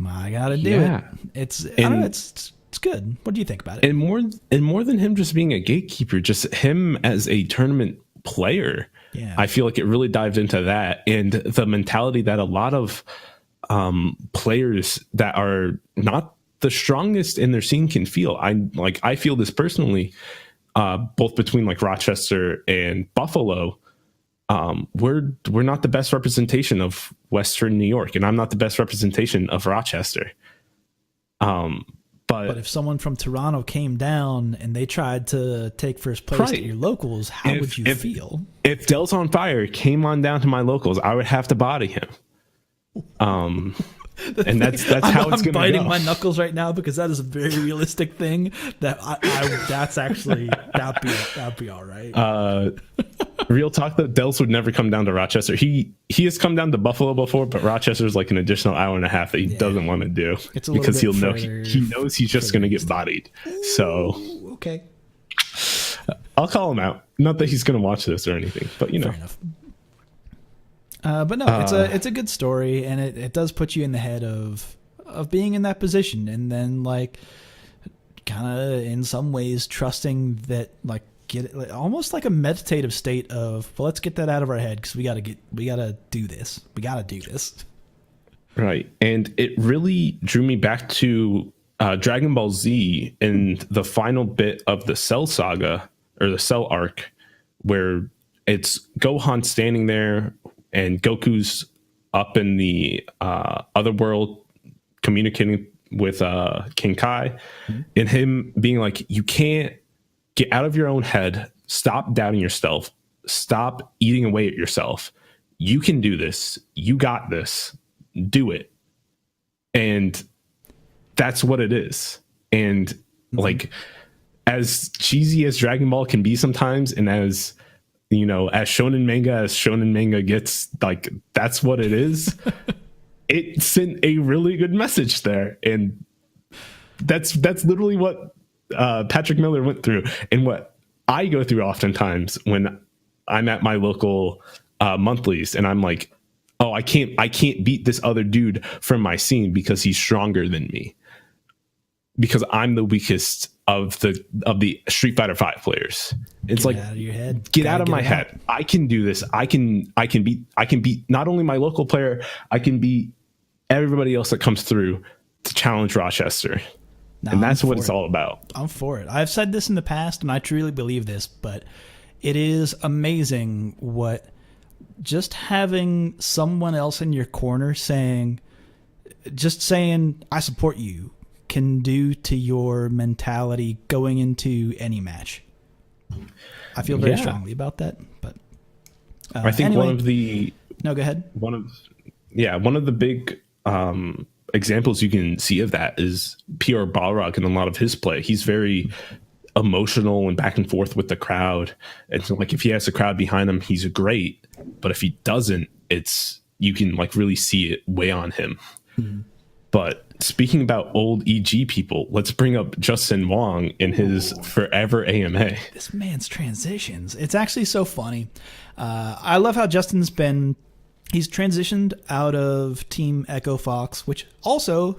I gotta do it. It's good. What do you think about it? And more than him just being a gatekeeper, just him as a tournament player. Yeah. I feel like it really dived into that and the mentality that a lot of players that are not the strongest in their scene can feel. I feel this personally, both between like Rochester and Buffalo. We're not the best representation of Western New York, and I'm not the best representation of Rochester. But if someone from Toronto came down and they tried to take first place at your locals, how would you feel? If Del's on Fire came on down to my locals, I would have to body him. And that's how it's going to go. I'm biting my knuckles right now because that is a very realistic thing that that's actually that'd be all right. Real talk, though, Dels would never come down to Rochester. He has come down to Buffalo before, but Rochester's like an additional hour and a half that he doesn't want to do because he knows he's just going to get bodied. So okay, I'll call him out. Not that he's going to watch this or anything, but fair enough. But no, it's a good story, and it does put you in the head of being in that position, and then like kind of in some ways trusting that like get it, like, almost like a meditative state of, well, let's get that out of our head because we gotta do this. We gotta do this. Right, and it really drew me back to Dragon Ball Z in the final bit of the Cell saga or the Cell arc, where it's Gohan standing there. And Goku's up in the other world communicating with King Kai, and him being like, you can't get out of your own head. Stop doubting yourself. Stop eating away at yourself. You can do this. You got this. Do it. And that's what it is. And like, as cheesy as Dragon Ball can be sometimes, and as as shonen manga gets, like, that's what it is. It sent a really good message there, and that's literally what Patrick Miller went through, and what I go through oftentimes when I'm at my local monthlies, and I'm like, oh, I can't beat this other dude from my scene because he's stronger than me, because I'm the weakest of the Street Fighter 5 players. It's like, out of your head. Get out of my head. I can do this. I can beat not only my local player, I can beat everybody else that comes through to challenge Rochester. And that's what it's all about. I'm for it. I've said this in the past, and I truly believe this, but it is amazing what just having someone else in your corner saying, I support you, can do to your mentality going into any match. I feel very strongly about that, but I think anyway, go ahead. One of the big examples you can see of that is PR Balrog in a lot of his play. He's very emotional and back and forth with the crowd. And so, like, if he has a crowd behind him, he's great. But if he doesn't, you can like really see it weigh on him. Mm-hmm. But speaking about old EG people, let's bring up Justin Wong in his Forever AMA. This man's transitions. It's actually so funny. I love how Justin's he's transitioned out of Team Echo Fox, which also,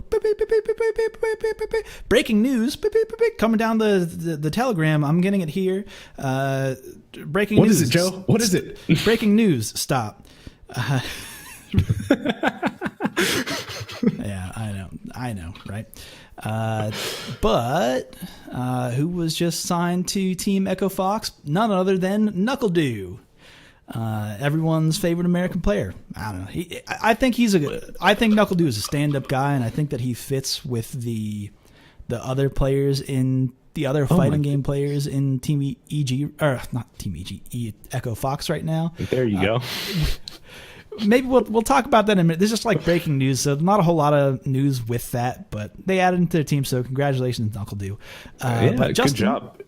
breaking news, coming down the telegram. I'm getting it here. Breaking news. What is it, Joe? What is it? Breaking news. Stop. Yeah, I know, right? But who was just signed to Team Echo Fox? None other than Knuckle-Doo, everyone's favorite American player. I don't know. I think Knuckle-Doo is a stand-up guy, and I think that he fits with the other players in the other fighting game players in Team EG, or not Team EG, Echo Fox right now. There you go. Maybe we'll talk about that in a minute. There's just like breaking news, so not a whole lot of news with that, but they added into their team, so congratulations, Uncle Do. But Justin, good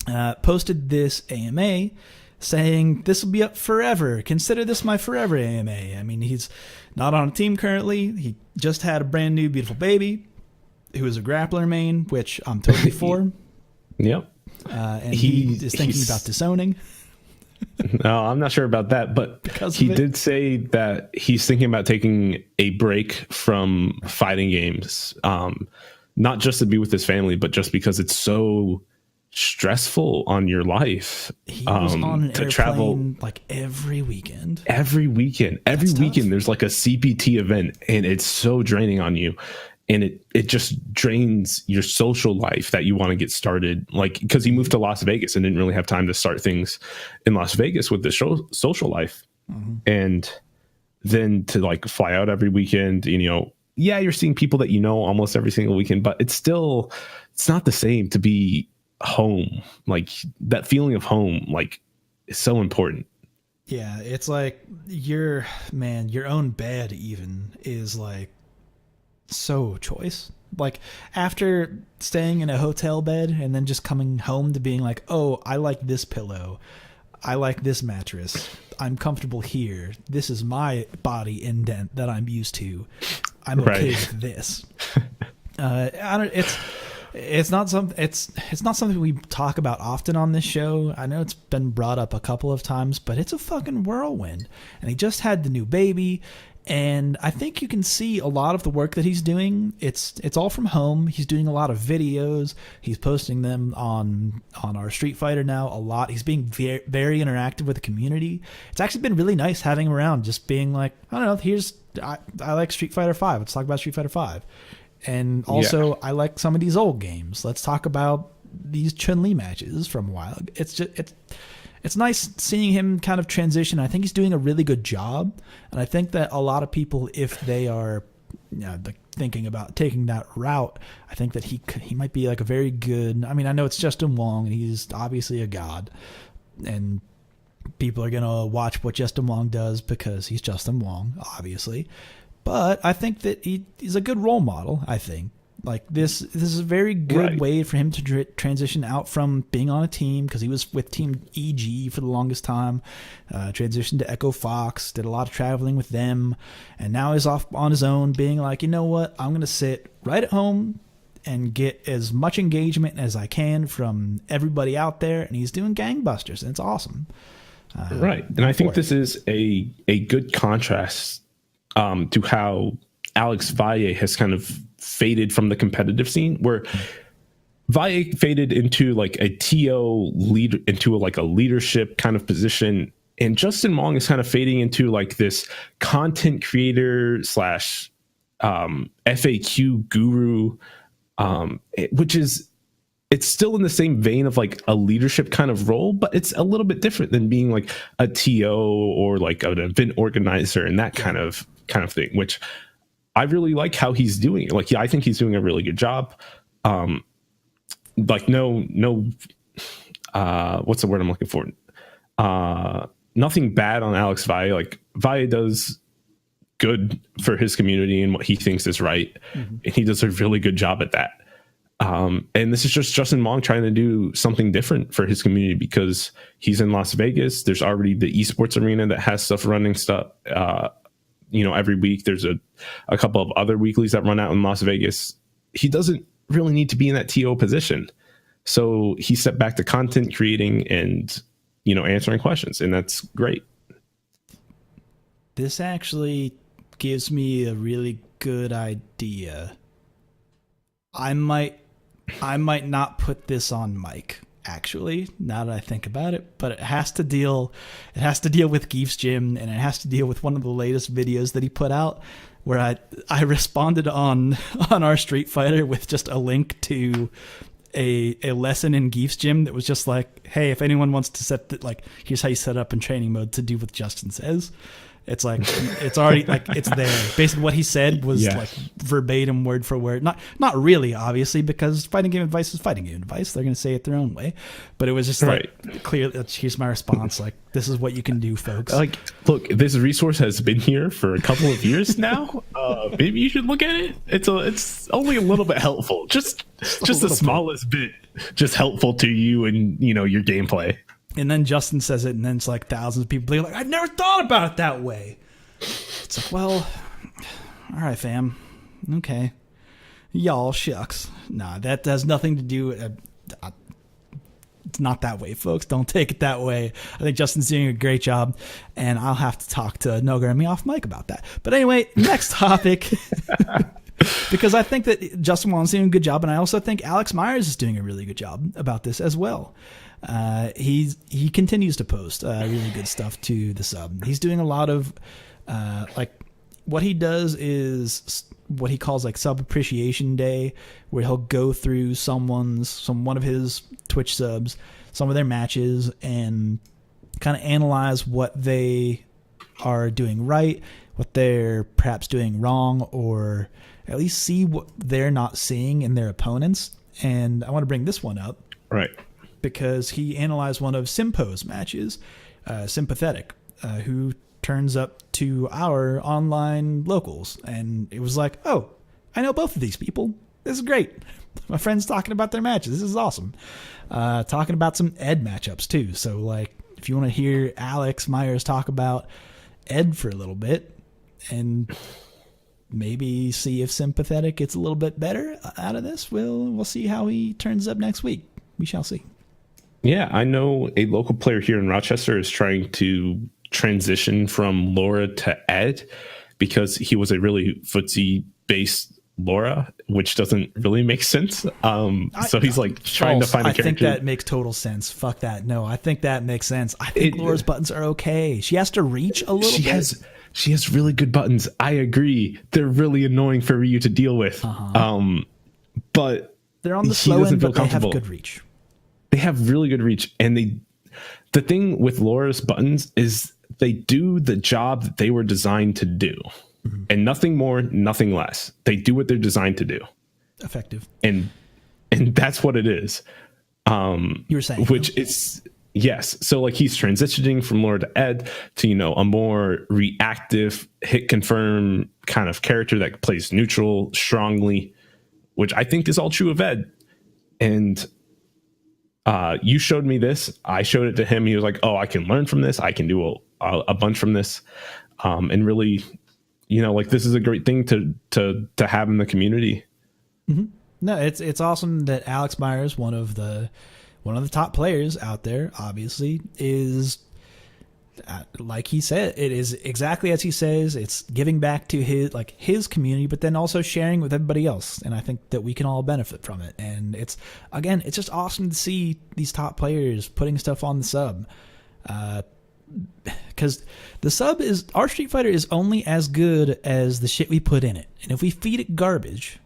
job. Posted this AMA saying this will be up forever. Consider this my forever AMA. I mean, he's not on a team currently. He just had a brand new beautiful baby who is a grappler main, which I'm totally for. Yep. And he is thinking about disowning. No, I'm not sure about that, but he did say that he's thinking about taking a break from fighting games, not just to be with his family, but just because it's so stressful on your life. He was on an airplane travel like every weekend. Every weekend there's like a CPT event, and it's so draining on you. And it just drains your social life that you want to get started. Like, because he moved to Las Vegas and didn't really have time to start things in Las Vegas with the social life. Mm-hmm. And then to like fly out every weekend, you're seeing people that almost every single weekend, but it's not the same to be home. Like, that feeling of home, like, is so important. Yeah, it's like your own bed even is like so choice. Like, after staying in a hotel bed and then just coming home to being like, oh, I like this pillow, I like this mattress, I'm comfortable here, this is my body indent that I'm used to, I'm okay with this. It's not something we talk about often on this show. I know it's been brought up a couple of times, but it's a fucking whirlwind. And he just had the new baby, and I think you can see a lot of the work that he's doing. It's all from home. He's doing a lot of videos. He's posting them on our Street Fighter now a lot. He's being very, very interactive with the community. It's actually been really nice having him around, just being like, I don't know, I like Street Fighter 5. Let's talk about Street Fighter 5. And also, I like some of these old games. Let's talk about these Chun-Li matches from a while. It's nice seeing him kind of transition. I think he's doing a really good job. And I think that a lot of people, if they are thinking about taking that route, I think that he might be like a very good... I mean, I know it's Justin Wong, and he's obviously a god. And people are going to watch what Justin Wong does because he's Justin Wong, obviously. But I think that he's a good role model, I think. Like, this is a very good way for him to transition out from being on a team, because he was with Team EG for the longest time, transitioned to Echo Fox, did a lot of traveling with them, and now he's off on his own being like, you know what, I'm going to sit right at home and get as much engagement as I can from everybody out there, and he's doing gangbusters, and it's awesome. And I think this is a good contrast to how Alex Valle has kind of faded from the competitive scene, where Valle faded into like a TO leader, into a leadership kind of position, and Justin Wong is kind of fading into like this content creator slash FAQ guru, which is, it's still in the same vein of like a leadership kind of role, but it's a little bit different than being like a TO or like an event organizer and that kind of thing, which I really like how he's doing. Like, yeah, I think he's doing a really good job. Like no, what's the word I'm looking for? Nothing bad on Alex Valle. Like, Valle does good for his community and what he thinks is right. Mm-hmm. And he does a really good job at that. And this is just Justin Wong trying to do something different for his community, because he's in Las Vegas. There's already the esports arena that has stuff running stuff, every week. There's a couple of other weeklies that run out in Las Vegas. He doesn't really need to be in that TO position. So he stepped back to content creating and, answering questions. And that's great. This actually gives me a really good idea. I might not put this on Mike, actually, now that I think about it, but it has to deal with Geef's Gym, and it has to deal with one of the latest videos that he put out, where I responded on our Street Fighter with just a link to a lesson in Geef's Gym that was just like, hey, if anyone wants to here's how you set up in training mode to do what Justin says. It's like it's already like it's there. Basically, what he said was like verbatim, word for word. Not really, obviously, because fighting game advice is fighting game advice. They're going to say it their own way, but it was just like clear. Here's my response. Like, this is what you can do, folks. Like, look, this resource has been here for a couple of years now. Maybe you should look at it. It's only a little bit helpful. Just the smallest bit, just helpful to you and your gameplay. And then Justin says it, and then it's like thousands of people like, I've never thought about it that way. It's like, well, all right, fam. Okay. Y'all shucks. Nah, that has nothing to do with... it's not that way, folks. Don't take it that way. I think Justin's doing a great job, and I'll have to talk to Nogarremi off mic about that. But anyway, next topic... Because I think that Justin Wong's doing a good job, and I also think Alex Myers is doing a really good job about this as well. He continues to post really good stuff to the sub. He's doing a lot of like what he does is what he calls like Sub Appreciation Day, where he'll go through one of his Twitch subs, some of their matches, and kind of analyze what they are doing right, what they're perhaps doing wrong, or at least see what they're not seeing in their opponents. And I want to bring this one up. Right. Because he analyzed one of Simpo's matches, Sympathetic, who turns up to our online locals. And it was like, oh, I know both of these people. This is great. My friend's talking about their matches. This is awesome. Talking about some Ed matchups, too. So, like, if you want to hear Alex Myers talk about Ed for a little bit and maybe see if Sympathetic gets a little bit better out of this, we'll see how he turns up next week. We shall see. Yeah, I know a local player here in Rochester is trying to transition from Laura to Ed because he was a really footsie-based Laura, which doesn't really make sense. So he's like trying to find a character. I think that makes total sense. Fuck that. No, I think that makes sense. I think Laura's buttons are okay. She has to reach a little bit. She has really good buttons. I agree. They're really annoying for Ryu to deal with. But they're on the slow end, but they have good reach. They have really good reach. And the thing with Laura's buttons is they do the job that they were designed to do. Mm-hmm. And nothing more, nothing less. They do what they're designed to do. Effective. And that's what it is. You were saying. Which is... Yes. So like he's transitioning from Laura to Ed to, a more reactive hit confirm kind of character that plays neutral strongly, which I think is all true of Ed. And you showed me this. I showed it to him. He was like, oh, I can learn from this. I can do a bunch from this. And really, like this is a great thing to have in the community. Mm-hmm. No, it's awesome that Alex Myers, one of the top players out there, obviously, is, like he said, it is exactly as he says. It's giving back to his community, but then also sharing with everybody else. And I think that we can all benefit from it. And it's just awesome to see these top players putting stuff on the sub. Because the sub is, our Street Fighter is only as good as the shit we put in it. And if we feed it garbage,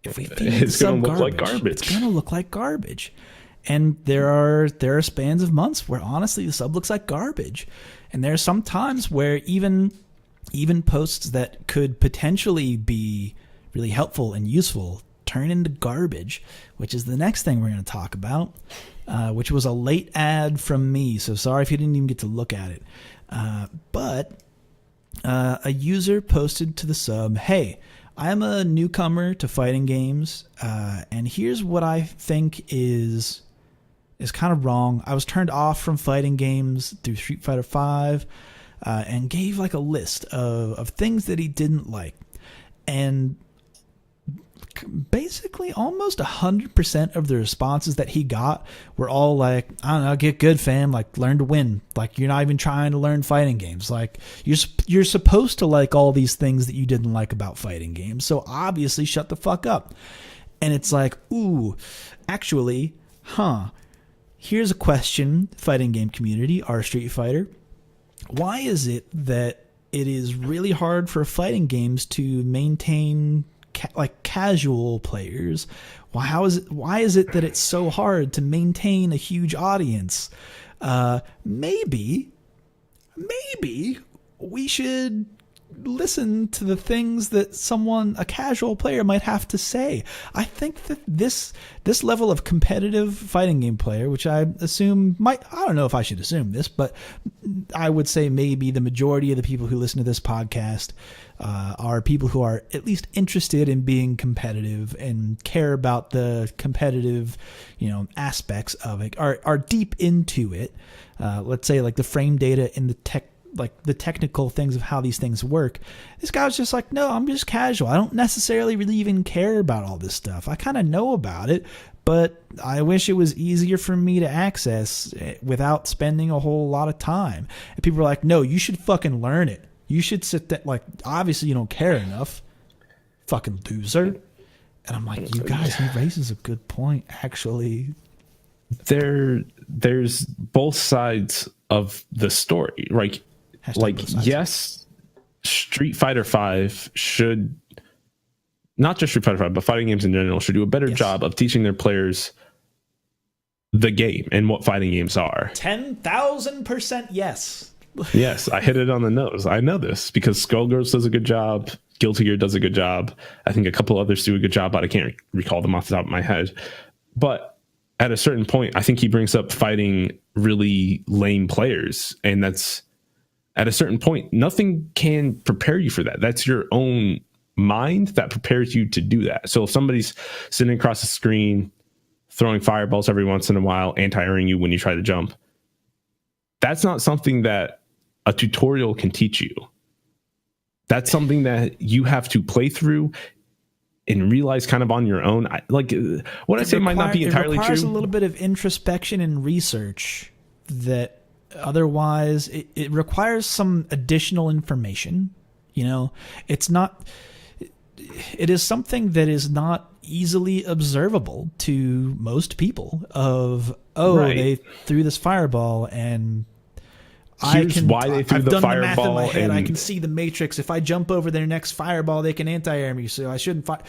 it's going to look like garbage. It's going to look like garbage. And there are spans of months where honestly the sub looks like garbage. And there are some times where even posts that could potentially be really helpful and useful turn into garbage, which is the next thing we're going to talk about, which was a late ad from me. So sorry if you didn't even get to look at it. But a user posted to the sub, hey, I'm a newcomer to fighting games, and here's what I think is kind of wrong. I was turned off from fighting games through Street Fighter V, and gave like a list of things that he didn't like. And basically almost 100% of the responses that he got were all like, I don't know, get good, fam. Like, learn to win. Like, you're not even trying to learn fighting games. Like, you're supposed to like all these things that you didn't like about fighting games. So obviously shut the fuck up. And it's like, ooh, actually, here's a question, fighting game community, our Street Fighter. Why is it that it is really hard for fighting games to maintain casual players? Why is it that it's so hard to maintain a huge audience? Maybe we should listen to the things that a casual player might have to say. I think that this level of competitive fighting game player, which I assume I don't know if I should assume this, but I would say maybe the majority of the people who listen to this podcast are people who are at least interested in being competitive and care about the competitive, aspects of it, are deep into it. Let's say like the frame data in the technical things of how these things work. This guy was just like, no, I'm just casual. I don't necessarily really even care about all this stuff. I kind of know about it, but I wish it was easier for me to access without spending a whole lot of time. And people are like, no, you should fucking learn it. You should sit there. Like, obviously you don't care enough. Fucking loser. And I'm like, you guys, he raises a good point, actually. There's both sides of the story. Yes, Street Fighter V should, not just Street Fighter V, but fighting games in general, should do a better job of teaching their players the game and what fighting games are. 10,000% yes. Yes, I hit it on the nose. I know this because Skullgirls does a good job. Guilty Gear does a good job. I think a couple others do a good job, but I can't recall them off the top of my head. But at a certain point, I think he brings up fighting really lame players, and that's, at a certain point, nothing can prepare you for that. That's your own mind that prepares you to do that. So if somebody's sitting across the screen, throwing fireballs every once in a while, anti-airing you when you try to jump, that's not something that a tutorial can teach you. That's something that you have to play through and realize kind of on your own. What I say might not be entirely true. It requires a little bit of introspection and research that otherwise it requires some additional information. It is something that is not easily observable to most people they threw this fireball and I've done the math in my head. I can see the matrix. If I jump over their next fireball, they can anti-air me. So I shouldn't fight.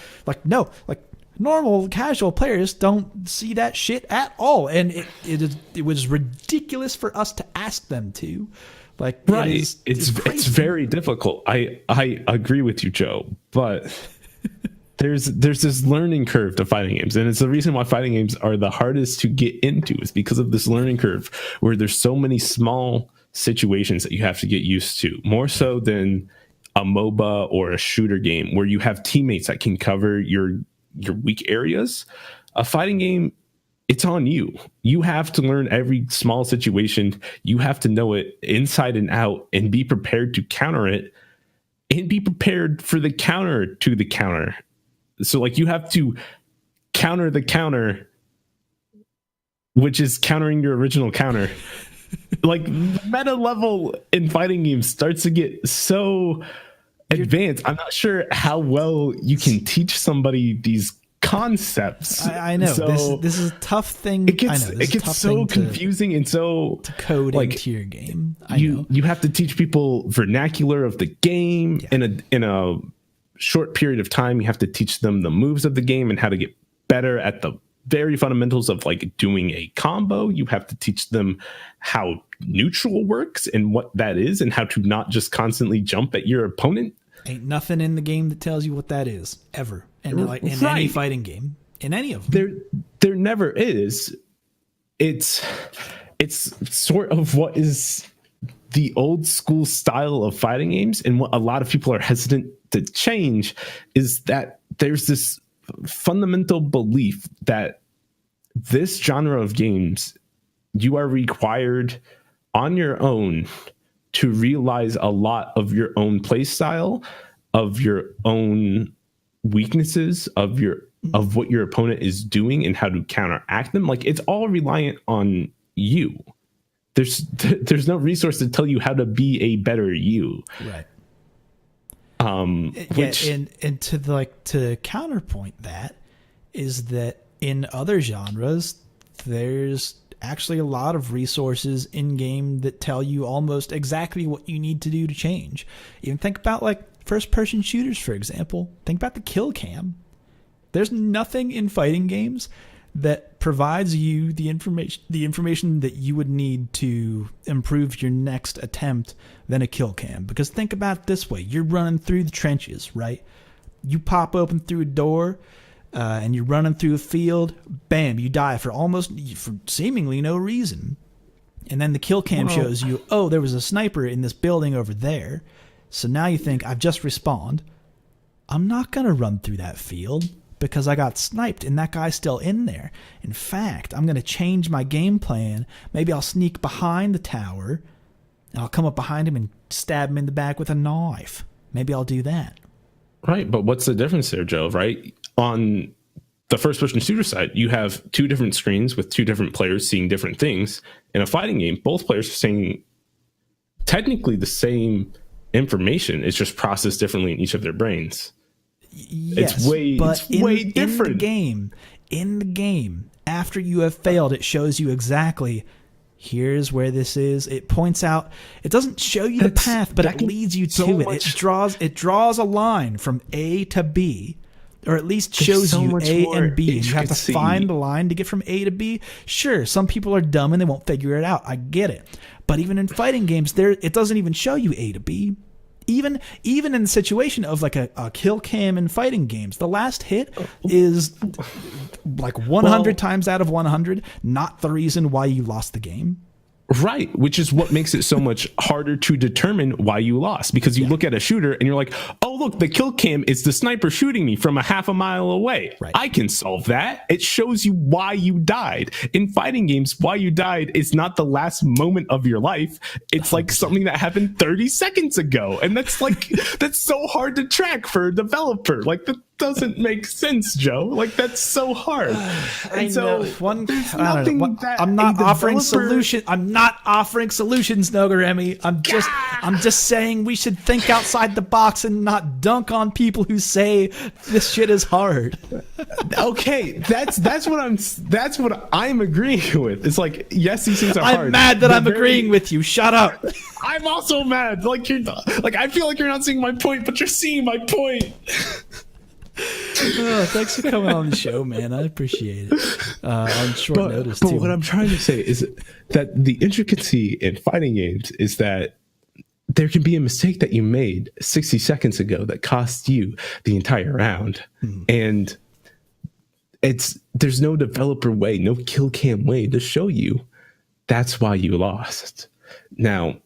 Normal casual players don't see that shit at all. And it was ridiculous for us to ask them to. It's very difficult. I agree with you, Joe, but there's this learning curve to fighting games, and it's the reason why fighting games are the hardest to get into, is because of this learning curve where there's so many small situations that you have to get used to, more so than a MOBA or a shooter game where you have teammates that can cover your weak areas. A fighting game, it's on you. You have to learn every small situation. You have to know it inside and out and be prepared to counter it and be prepared for the counter to the counter. So you have to counter the counter, which is countering your original counter. Meta level in fighting games starts to get so advanced. I'm not sure how well you can teach somebody these concepts. I know. So this is a tough thing. It gets so confusing and so to code into your game. You have to teach people vernacular of the game in a short period of time. You have to teach them the moves of the game and how to get better at the very fundamentals of doing a combo. You have to teach them how neutral works and what that is, and how to not just constantly jump at your opponent. Ain't nothing in the game that tells you what that is ever. And in any fighting game, in any of them, there never is. It's sort of what is the old school style of fighting games, and what a lot of people are hesitant to change is that there's this fundamental belief that this genre of games, you are required on your own to realize a lot of your own play style, of your own weaknesses, of what your opponent is doing and how to counteract them. It's all reliant on you. There's no resource to tell you how to be a better you. Right. To counterpoint that is that in other genres, there's actually a lot of resources in game that tell you almost exactly what you need to do to change. Even think about first person shooters, for example. Think about the kill cam. There's nothing in fighting games that provides you the information that you would need to improve your next attempt than a kill cam. Because think about it this way. You're running through the trenches, right? You pop open through a door and you're running through a field. Bam, you die for seemingly no reason. And then the kill cam shows you, oh, there was a sniper in this building over there. So now you think, I've just respawned. I'm not going to run through that field because I got sniped and that guy's still in there. In fact, I'm going to change my game plan. Maybe I'll sneak behind the tower and I'll come up behind him and stab him in the back with a knife. Maybe I'll do that. Right, but what's the difference there, Joe, right? On the first-person shooter side, you have two different screens with two different players seeing different things. In a fighting game, both players are seeing technically the same information. It's just processed differently in each of their brains. Yes, it's way different. In the game, after you have failed, it shows you exactly, here's where this is. It points out, it doesn't show you the path, but it leads you to it. It draws a line from A to B, or at least shows you A and B. And you have to find the line to get from A to B. Sure, some people are dumb and they won't figure it out. I get it. But even in fighting games, it doesn't even show you A to B. Even in the situation of like a kill cam in fighting games, the last hit is like 100 times out of 100 not the reason why you lost the game. Right, which is what makes it so much harder to determine why you lost, because you look at a shooter and you're like, oh, look, the kill cam is the sniper shooting me from a half a mile away. Right. I can solve that. It shows you why you died. In fighting games, why you died is not the last moment of your life. It's like something that happened 30 seconds ago. And that's like, that's so hard to track for a developer. Like, that doesn't make sense, Joe. Like, that's so hard. I know. I'm not offering solutions. I'm not offering solutions, Nogarremi. I'm just saying we should think outside the box and not dunk on people who say this shit is hard. Okay, that's what I'm agreeing with. It's like, yes, these things are hard. I'm mad that I'm agreeing with you. Shut up. I'm also mad. Like, I feel like you're not seeing my point, but you're seeing my point. Oh, thanks for coming on the show, man. I appreciate it. On short notice, but too. What I'm trying to say is that the intricacy in fighting games is that there can be a mistake that you made 60 seconds ago that cost you the entire round. And there's no developer way, no kill cam way to show you that's why you lost. Now,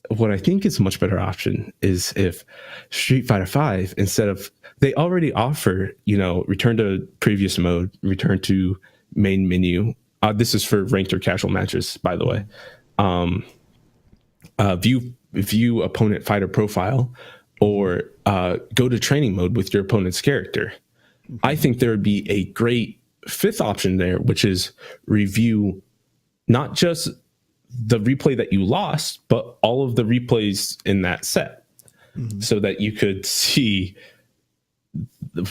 what I think is a much better option is if Street Fighter V, instead of, they already offer, return to previous mode, return to main menu. This is for ranked or casual matches, by the way. View opponent fighter profile, or go to training mode with your opponent's character. I think there would be a great fifth option there, which is review not just the replay that you lost, but all of the replays in that set, so that you could see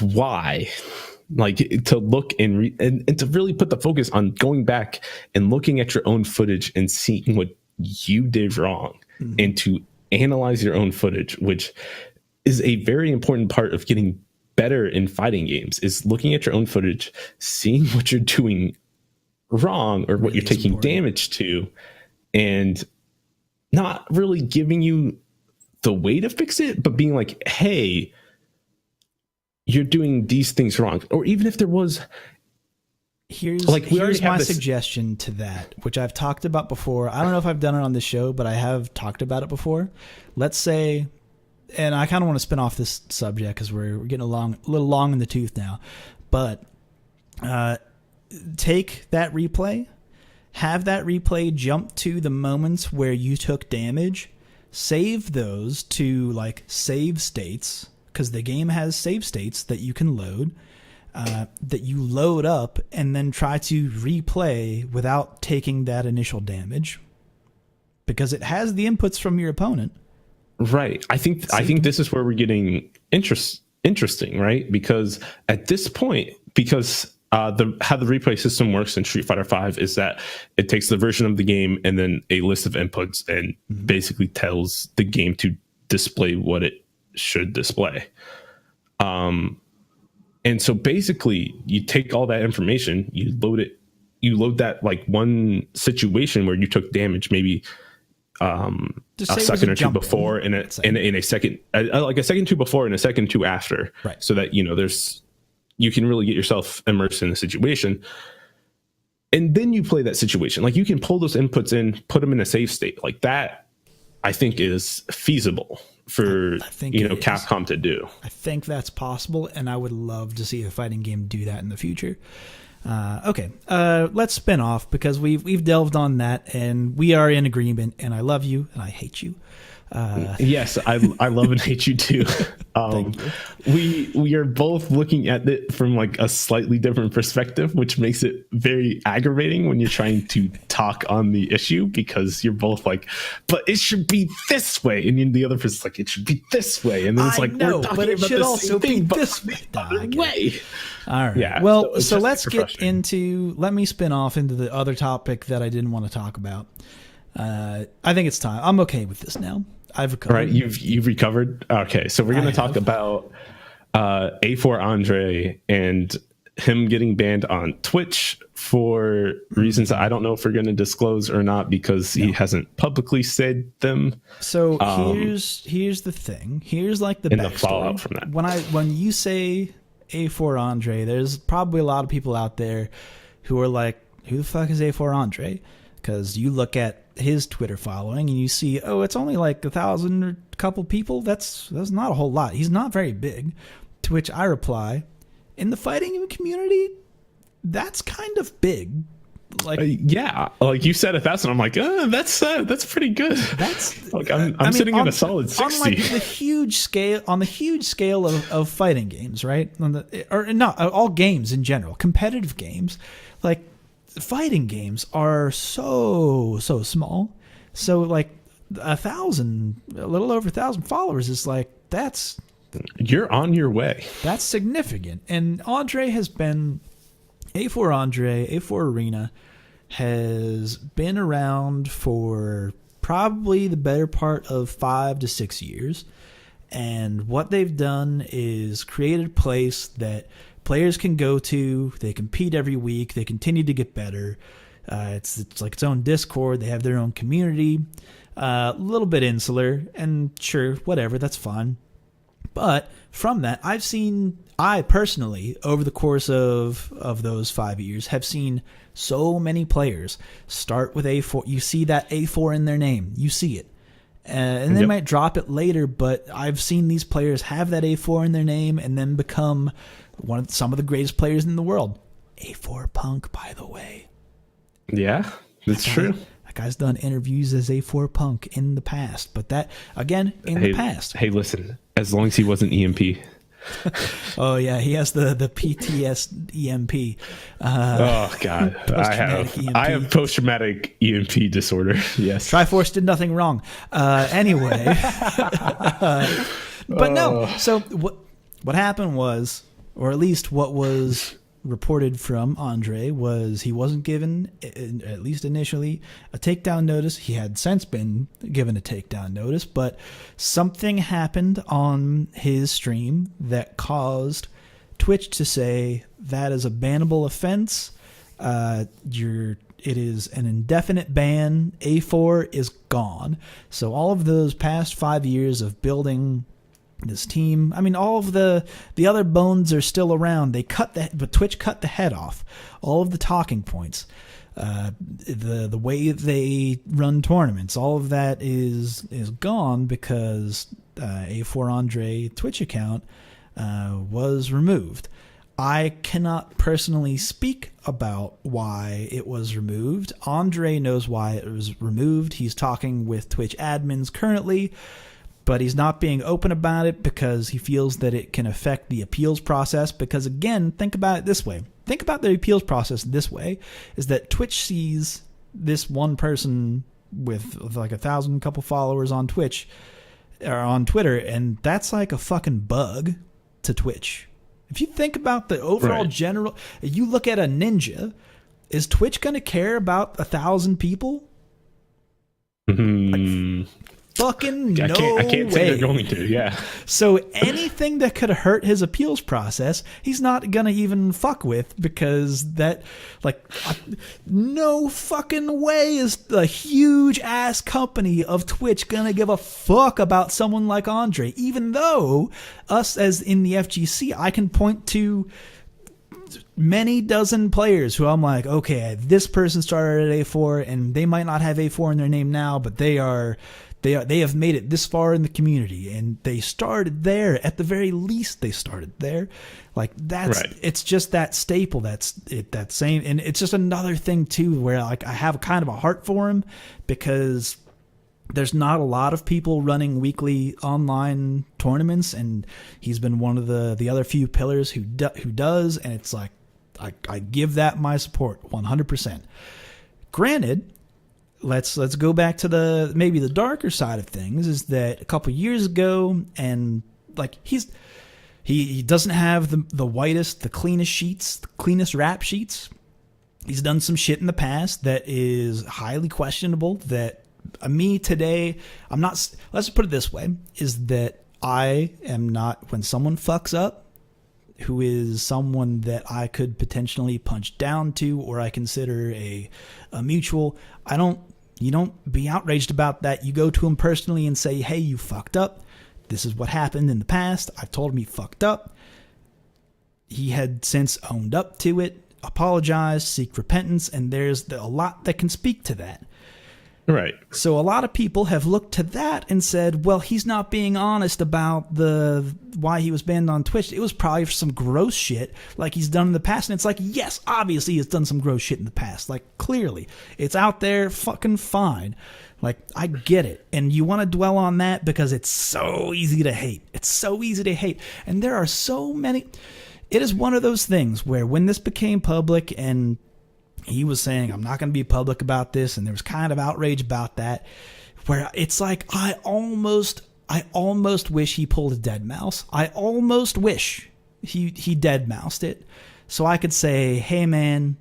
why, like, to look and to really put the focus on going back and looking at your own footage and seeing what you did wrong, and to analyze your own footage, which is a very important part of getting better in fighting games, is looking at your own footage, seeing what you're doing wrong or what you're taking damage to, and not really giving you the way to fix it, but being like, hey, you're doing these things wrong. Or even if there was, here's my suggestion to that, which I've talked about before. I don't know if I've done it on the show, but I have talked about it before. Let's say, and I kind of want to spin off this subject because we're getting a little long in the tooth now, but take that replay, have that replay jump to the moments where you took damage, save those to like save states, because the game has save states that you can load, that you load up, and then try to replay without taking that initial damage, because it has the inputs from your opponent. Right. I think this is where we're getting interesting, right? Because at this point, because how the replay system works in Street Fighter V is that it takes the version of the game and then a list of inputs and basically tells the game to display what it should display. And so basically you take all that information, you load that like one situation where you took damage, maybe a second or two before in a second, like a second two before and a second two after. Right. So that, you can really get yourself immersed in the situation. And then you play that situation. Like you can pull those inputs in, put them in a save state like that. I think is feasible for Capcom to do. I think that's possible, and I would love to see a fighting game do that in the future. Okay, let's spin off because we've delved on that, and we are in agreement. And I love you, and I hate you. Yes, I love and hate you too. Thank you. We are both looking at it from like a slightly different perspective, which makes it very aggravating when you're trying to talk on the issue, because you're both like, but it should be this way, and then the other person's like, it should be this way, and then it's like, we're talking but it about should the also same be thing, this way. All right. Yeah. Well, so let's get into. Let me spin off into the other topic that I didn't want to talk about. I think it's time. I'm okay with this now. I've recovered. All right, you've recovered. Okay, so we're going to talk about A4 Andre and him getting banned on Twitch for reasons I don't know if we're going to disclose or not, because he hasn't publicly said them. So here's the thing. Here's like the fallout from that. When you say A4 Andre, there's probably a lot of people out there who are like, who the fuck is A4 Andre? Because you look at his Twitter following and you see, it's only like 1,000 or a couple people. That's not a whole lot. He's not very big. To which I reply, in the fighting community, that's kind of big. Like like you said 1,000. I'm like, that's pretty good. That's like I'm sitting at a solid 60. On like the huge scale of fighting games, right? All games in general, competitive games, like. Fighting games are so small, so like 1,000, a little over 1,000 followers is like you're on your way. That's significant. And Andre has been A4 Arena has been around for probably the better part of 5 to 6 years, and what they've done is created a place that players can go to. They compete every week. They continue to get better. It's like its own Discord. They have their own community. A little bit insular, and sure, whatever, that's fine. But from that, I personally, over the course of those 5 years, have seen so many players start with A4. You see that A4 in their name. You see it. And they might drop it later, but I've seen these players have that A4 in their name and then become some of the greatest players in the world. A4 Punk, by the way. Yeah, that's true. That guy's done interviews as A4 Punk in the past, but that, again, the past. Hey, listen, as long as he wasn't EMP. Oh, yeah, he has the PTS EMP. Oh, God. I have post-traumatic EMP disorder, yes. Triforce did nothing wrong. Anyway. But no, so what happened was, or at least what was reported from Andre, was he wasn't given, at least initially, a takedown notice. He had since been given a takedown notice, but something happened on his stream that caused Twitch to say that is a bannable offense. It is an indefinite ban. A4 is gone. So all of those past 5 years of building this team, I mean, all of the other bones are still around. But Twitch cut the head off. All of the talking points, the way they run tournaments, all of that is gone because A4 Andre Twitch account was removed. I cannot personally speak about why it was removed. Andre knows why it was removed. He's talking with Twitch admins currently, but he's not being open about it because he feels that it can affect the appeals process. Because again, think about it this way. Think about the appeals process this way, is that Twitch sees this one person with like 1,000 couple followers on Twitch or on Twitter, and that's like a fucking bug to Twitch. If you think about the overall general, you look at a Ninja, is Twitch going to care about 1,000 people? fucking no I can't way. say they're going to. Yeah. So anything that could hurt his appeals process, he's not gonna even fuck with, because that, like, no fucking way is the huge ass company of Twitch gonna give a fuck about someone like Andre. Even though us, as in the FGC, I can point to many dozen players who I'm like, okay, this person started at A4 and they might not have A4 in their name now, but they have made it this far in the community, and they started there. At the very least, they started there. Like, that's right. It's just that staple. That's it. That same, and it's just another thing too, where like I have kind of a heart for him, because there's not a lot of people running weekly online tournaments, and he's been one of the other few pillars who does, and it's like I give that my support 100%. Granted, let's go back to maybe the darker side of things, is that a couple years ago, and like he doesn't have the whitest, the cleanest sheets, the cleanest rap sheets. He's done some shit in the past that is highly questionable, that me today, I'm not, let's put it this way, is that I am not, when someone fucks up, who is someone that I could potentially punch down to, or I consider a mutual, you don't be outraged about that. You go to him personally and say, hey, you fucked up. This is what happened in the past. I've told him he fucked up. He had since owned up to it, apologized, seek repentance, and there's a lot that can speak to that. Right. So a lot of people have looked to that and said, well, he's not being honest about why he was banned on Twitch. It was probably for some gross shit like he's done in the past. And it's like, yes, obviously he's done some gross shit in the past. Like, clearly. It's out there, fucking fine. Like, I get it. And you want to dwell on that because it's so easy to hate. It's so easy to hate. And there are so many. It is one of those things where when this became public and he was saying, I'm not going to be public about this, and there was kind of outrage about that, where it's like, I almost wish he pulled a dead mouse. I almost wish he dead moused it, so I could say, hey man,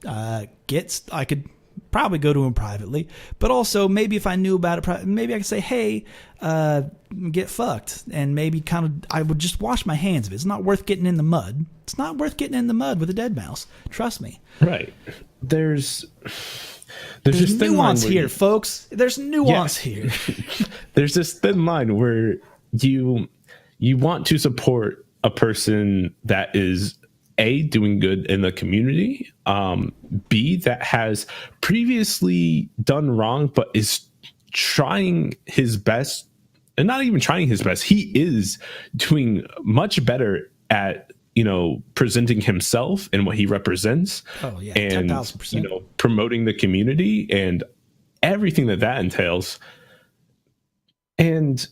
I could probably go to him privately, but also maybe if I knew about it, maybe I could say, hey, get fucked, and maybe kind of I would just wash my hands of it. It's not worth getting in the mud. It's not worth getting in the mud with a dead mouse. Trust me. Right. There's just nuance here, folks. There's nuance here. There's this thin line where you want to support a person that is A, doing good in the community, B, that has previously done wrong but is trying his best, and not even trying his best. He is doing much better at presenting himself and what he represents. Oh yeah, and 10,000%. Promoting the community and everything that entails. And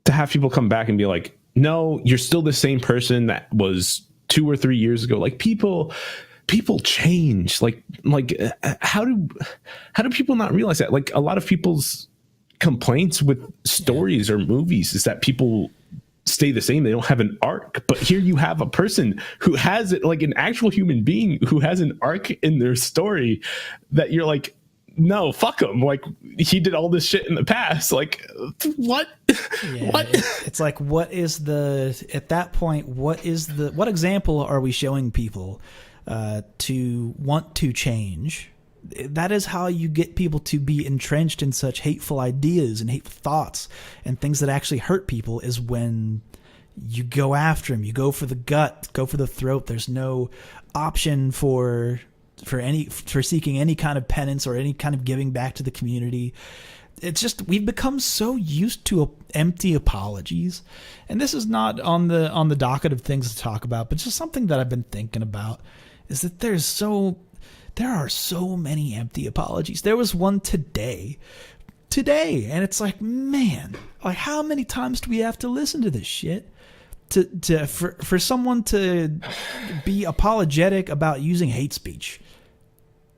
to have people come back and be like, no, you're still the same person that was 2 or 3 years ago. Like, people change. Like how do people not realize that? Like, a lot of people's complaints with stories or movies is that people stay the same. They don't have an arc. But here you have a person who has it, like an actual human being who has an arc in their story, that you're like, no, fuck him. Like, he did all this shit in the past. Like, what? Yeah, what? It's like, what example are we showing people to want to change? That is how you get people to be entrenched in such hateful ideas and hateful thoughts and things that actually hurt people, is when you go after them. You go for the gut, go for the throat. There's no option for seeking any kind of penance or any kind of giving back to the community. It's just, we've become so used to empty apologies. And this is not on the docket of things to talk about, but just something that I've been thinking about, is that there are so many empty apologies. There was one today, and it's like, man, like, how many times do we have to listen to this shit for someone to be apologetic about using hate speech?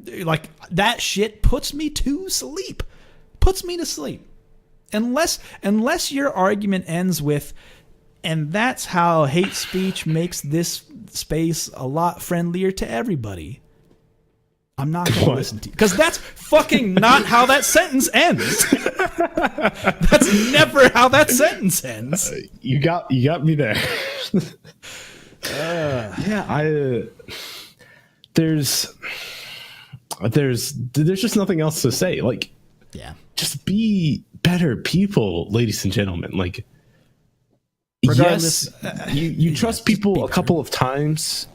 Like, that shit puts me to sleep. Unless your argument ends with, and that's how hate speech makes this space a lot friendlier to everybody. I'm not going to listen to you. Because that's fucking not how that sentence ends. That's never how that sentence ends. You got me there. There's just nothing else to say. Like, yeah, just be better people, ladies and gentlemen. Like, regardless, yes, you trust people a couple of times,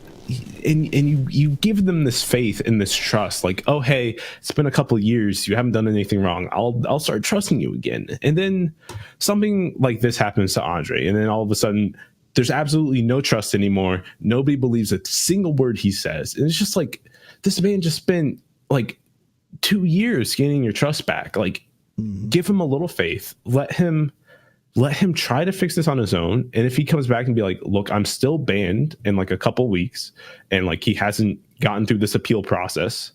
and you give them this faith and this trust. Like, oh, hey, it's been a couple of years, you haven't done anything wrong, I'll start trusting you again. And then something like this happens to Andre, and then all of a sudden there's absolutely no trust anymore. Nobody believes a single word he says, and it's just like, this man just spent like 2 years gaining your trust back. Like, give him a little faith, let him try to fix this on his own. And if he comes back and be like, look, I'm still banned in like a couple weeks, and like he hasn't gotten through this appeal process,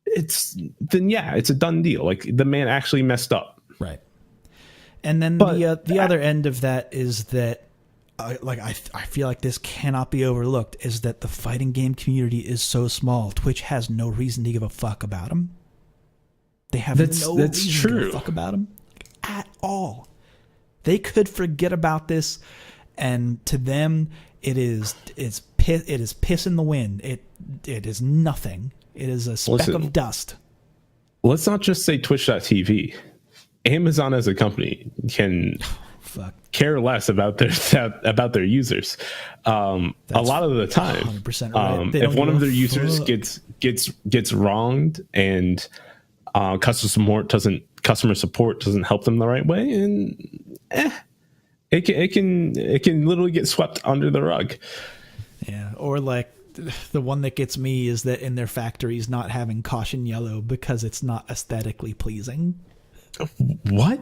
it's a done deal. Like, the man actually messed up. Right. And then the other end of that is that I feel like this cannot be overlooked, is that the fighting game community is so small. Twitch has no reason to give a fuck about them. They have no reason to give a fuck about them at all. They could forget about this, and to them, it's piss in the wind. It is nothing. It is a speck of dust. Let's not just say Twitch.tv. Amazon as a company can care less about their users. A lot of the time, 100% right. If one of their users gets wronged, and customer support doesn't help them the right way, and it can literally get swept under the rug. Yeah, or like the one that gets me is that in their factories not having caution yellow because it's not aesthetically pleasing. What?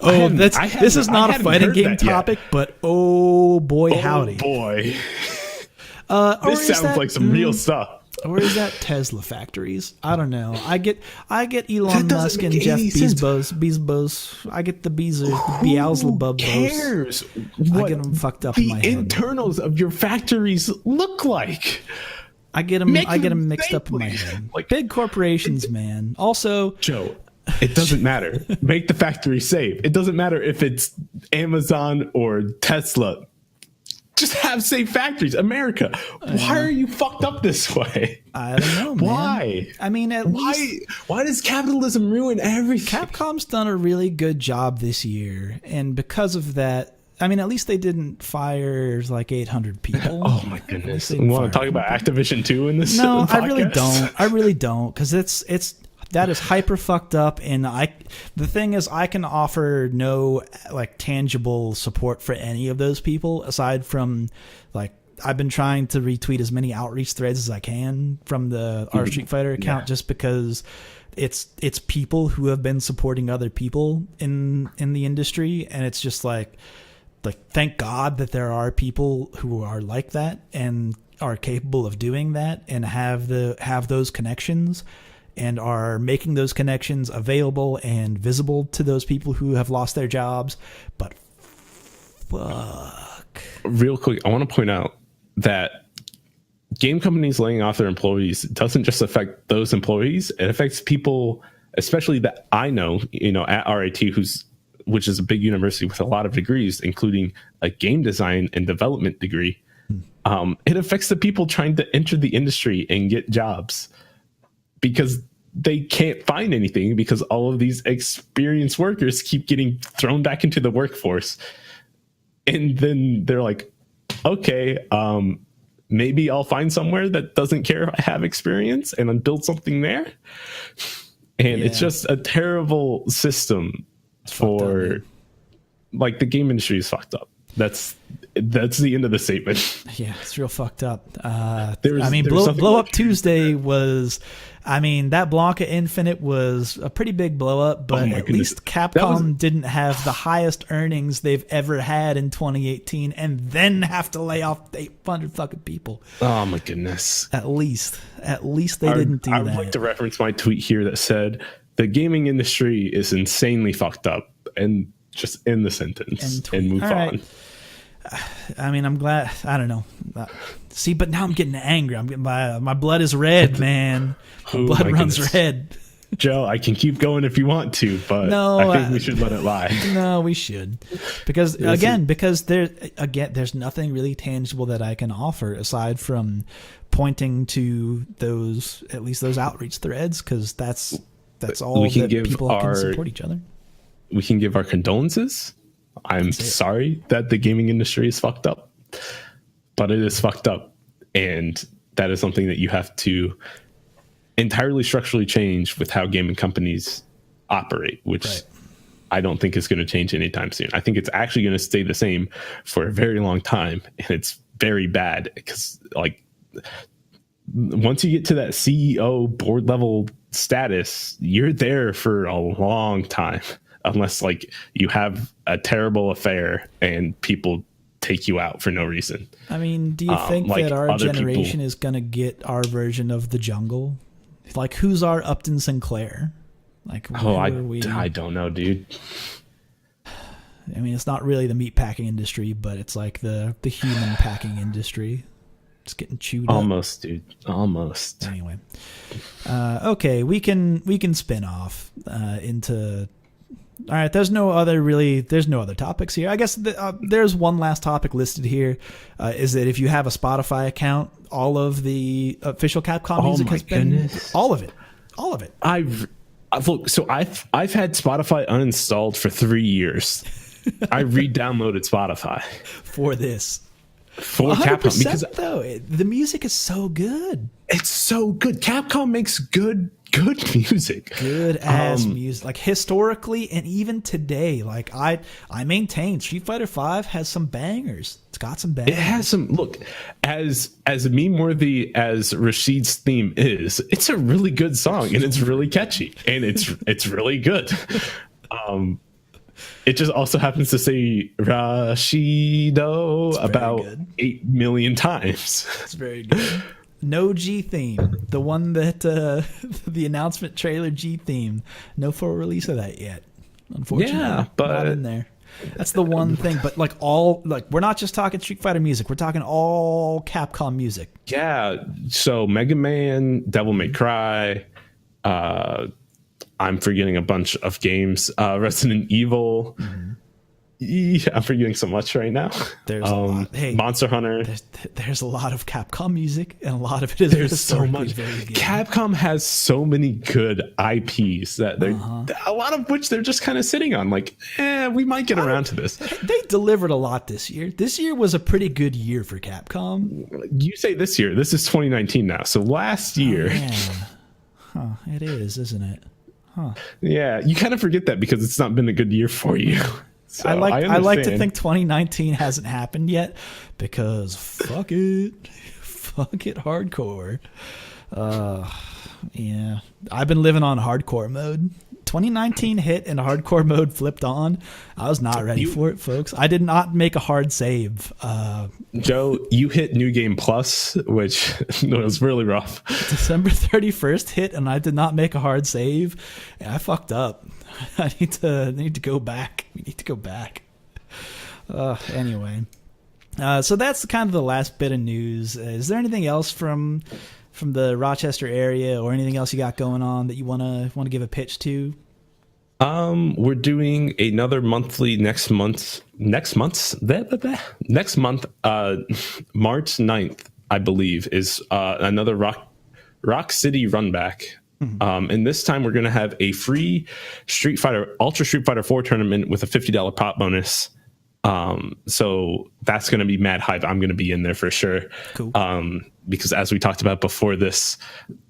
Oh, this is not a fighting game topic, but oh boy, howdy. Boy. This sounds like some real stuff. Or is that Tesla factories? I don't know. I get Elon Musk and Jeff Bezos. I get the Beelzebub. Who cares? I get them fucked up in my head. The internals of your factories look like. I get them mixed up in my head. Like big corporations, man. Also, Joe, it doesn't matter. Make the factory safe. It doesn't matter if it's Amazon or Tesla. Just have safe factories. America, why are you fucked up this way? I don't know, man. Why? I mean, why does capitalism ruin everything? Capcom's done a really good job this year, and because of that, I mean, at least they didn't fire like 800 people. Oh my goodness! You want to talk about Activision 2 in this? No, podcast? I really don't, because that is hyper fucked up, and the thing is, I can offer no like tangible support for any of those people aside from like I've been trying to retweet as many outreach threads as I can from the R Street Fighter account, just because it's people who have been supporting other people in the industry, and it's just like thank God that there are people who are like that and are capable of doing that and have those connections, and are making those connections available and visible to those people who have lost their jobs. But fuck. Real quick, I want to point out that game companies laying off their employees doesn't just affect those employees. It affects people, especially that I know, at RIT, which is a big university with a lot of degrees, including a game design and development degree. It affects the people trying to enter the industry and get jobs, because they can't find anything because all of these experienced workers keep getting thrown back into the workforce. And then they're like, okay, maybe I'll find somewhere that doesn't care if I have experience and then build something there. And it's just a terrible system for like the game industry is fucked up. That's the end of the statement. Yeah, it's real fucked up. Blow Up Tuesday was, that Blanca Infinite was a pretty big blow up, but at least Capcom didn't have the highest earnings they've ever had in 2018 and then have to lay off 800 fucking people. Oh my goodness. At least they didn't do that. I would like to reference my tweet here that said the gaming industry is insanely fucked up, and just end the sentence and move on. I mean, I'm glad. I don't know. See, but now I'm getting angry. I'm getting my blood is red, man. My blood runs red. Joe, I can keep going if you want to, but no, I think we should let it lie. No, we should, because there's nothing really tangible that I can offer aside from pointing to those outreach threads, because that's all that people can support each other. We can give our condolences. I'm sorry that the gaming industry is fucked up, but it is fucked up, and that is something that you have to entirely structurally change with how gaming companies operate, which I don't think is going to change anytime soon. I think it's actually going to stay the same for a very long time, and it's very bad because, like, once you get to that CEO board level status, you're there for a long time, unless like you have a terrible affair and people take you out for no reason. I mean, do you think that our generation is going to get our version of the jungle? Like, who's our Upton Sinclair? Like, I don't know, dude. I mean, it's not really the meat packing industry, but it's like the human packing industry. It's getting chewed almost, dude. Almost. Anyway, okay, we can spin off into. All right, there's no other topics here. I guess there's one last topic listed here. Is that if you have a Spotify account, all of the official Capcom music has been all of it. I've had Spotify uninstalled for 3 years. I re-downloaded Spotify for this. For Capcom, because though the music is so good. It's so good. Capcom makes good music. Good ass music. Like historically and even today, like I maintain Street Fighter V has some bangers. It's got some bangers. It has some. Look, as meme worthy as Rashid's theme is, it's a really good song and it's really catchy and it's really good. It just also happens to say Rashido about 8 million times. It's very good. No G theme. The one that the announcement trailer G theme. No full release of that yet. Unfortunately. Yeah, but not in there. That's the one thing. But we're not just talking Street Fighter music. We're talking all Capcom music. Yeah. So Mega Man, Devil May Cry, I'm forgetting a bunch of games. Resident Evil. Mm-hmm. Yeah, I'm forgetting so much right now. There's a lot. Hey, Monster Hunter. There's a lot of Capcom music, and a lot of it is there's so much. Capcom has so many good IPs that they're a lot of which they're just kind of sitting on. Like, we might get around to this. They delivered a lot this year. This year was a pretty good year for Capcom. You say this year. This is 2019 now. So last year. It is, isn't it? Huh. Yeah, you kind of forget that because it's not been a good year for you. So I like to think 2019 hasn't happened yet because fuck it hardcore. Yeah, I've been living on hardcore mode. 2019 hit and hardcore mode flipped on. I was not ready for it, folks. I did not make a hard save. Joe, you hit New Game Plus, which was really rough. December 31st hit and I did not make a hard save. And I fucked up. I need to go back. We need to go back. Anyway. So that's kind of the last bit of news. Is there anything else from the Rochester area or anything else you got going on that you want to give a pitch to? We're doing another monthly next month, March 9th, I believe, is another Rock City run back. Mm-hmm. And this time we're going to have a free Ultra Street Fighter 4 tournament with a $50 pop bonus. So that's going to be mad hype. I'm going to be in there for sure. Cool. Because as we talked about before this,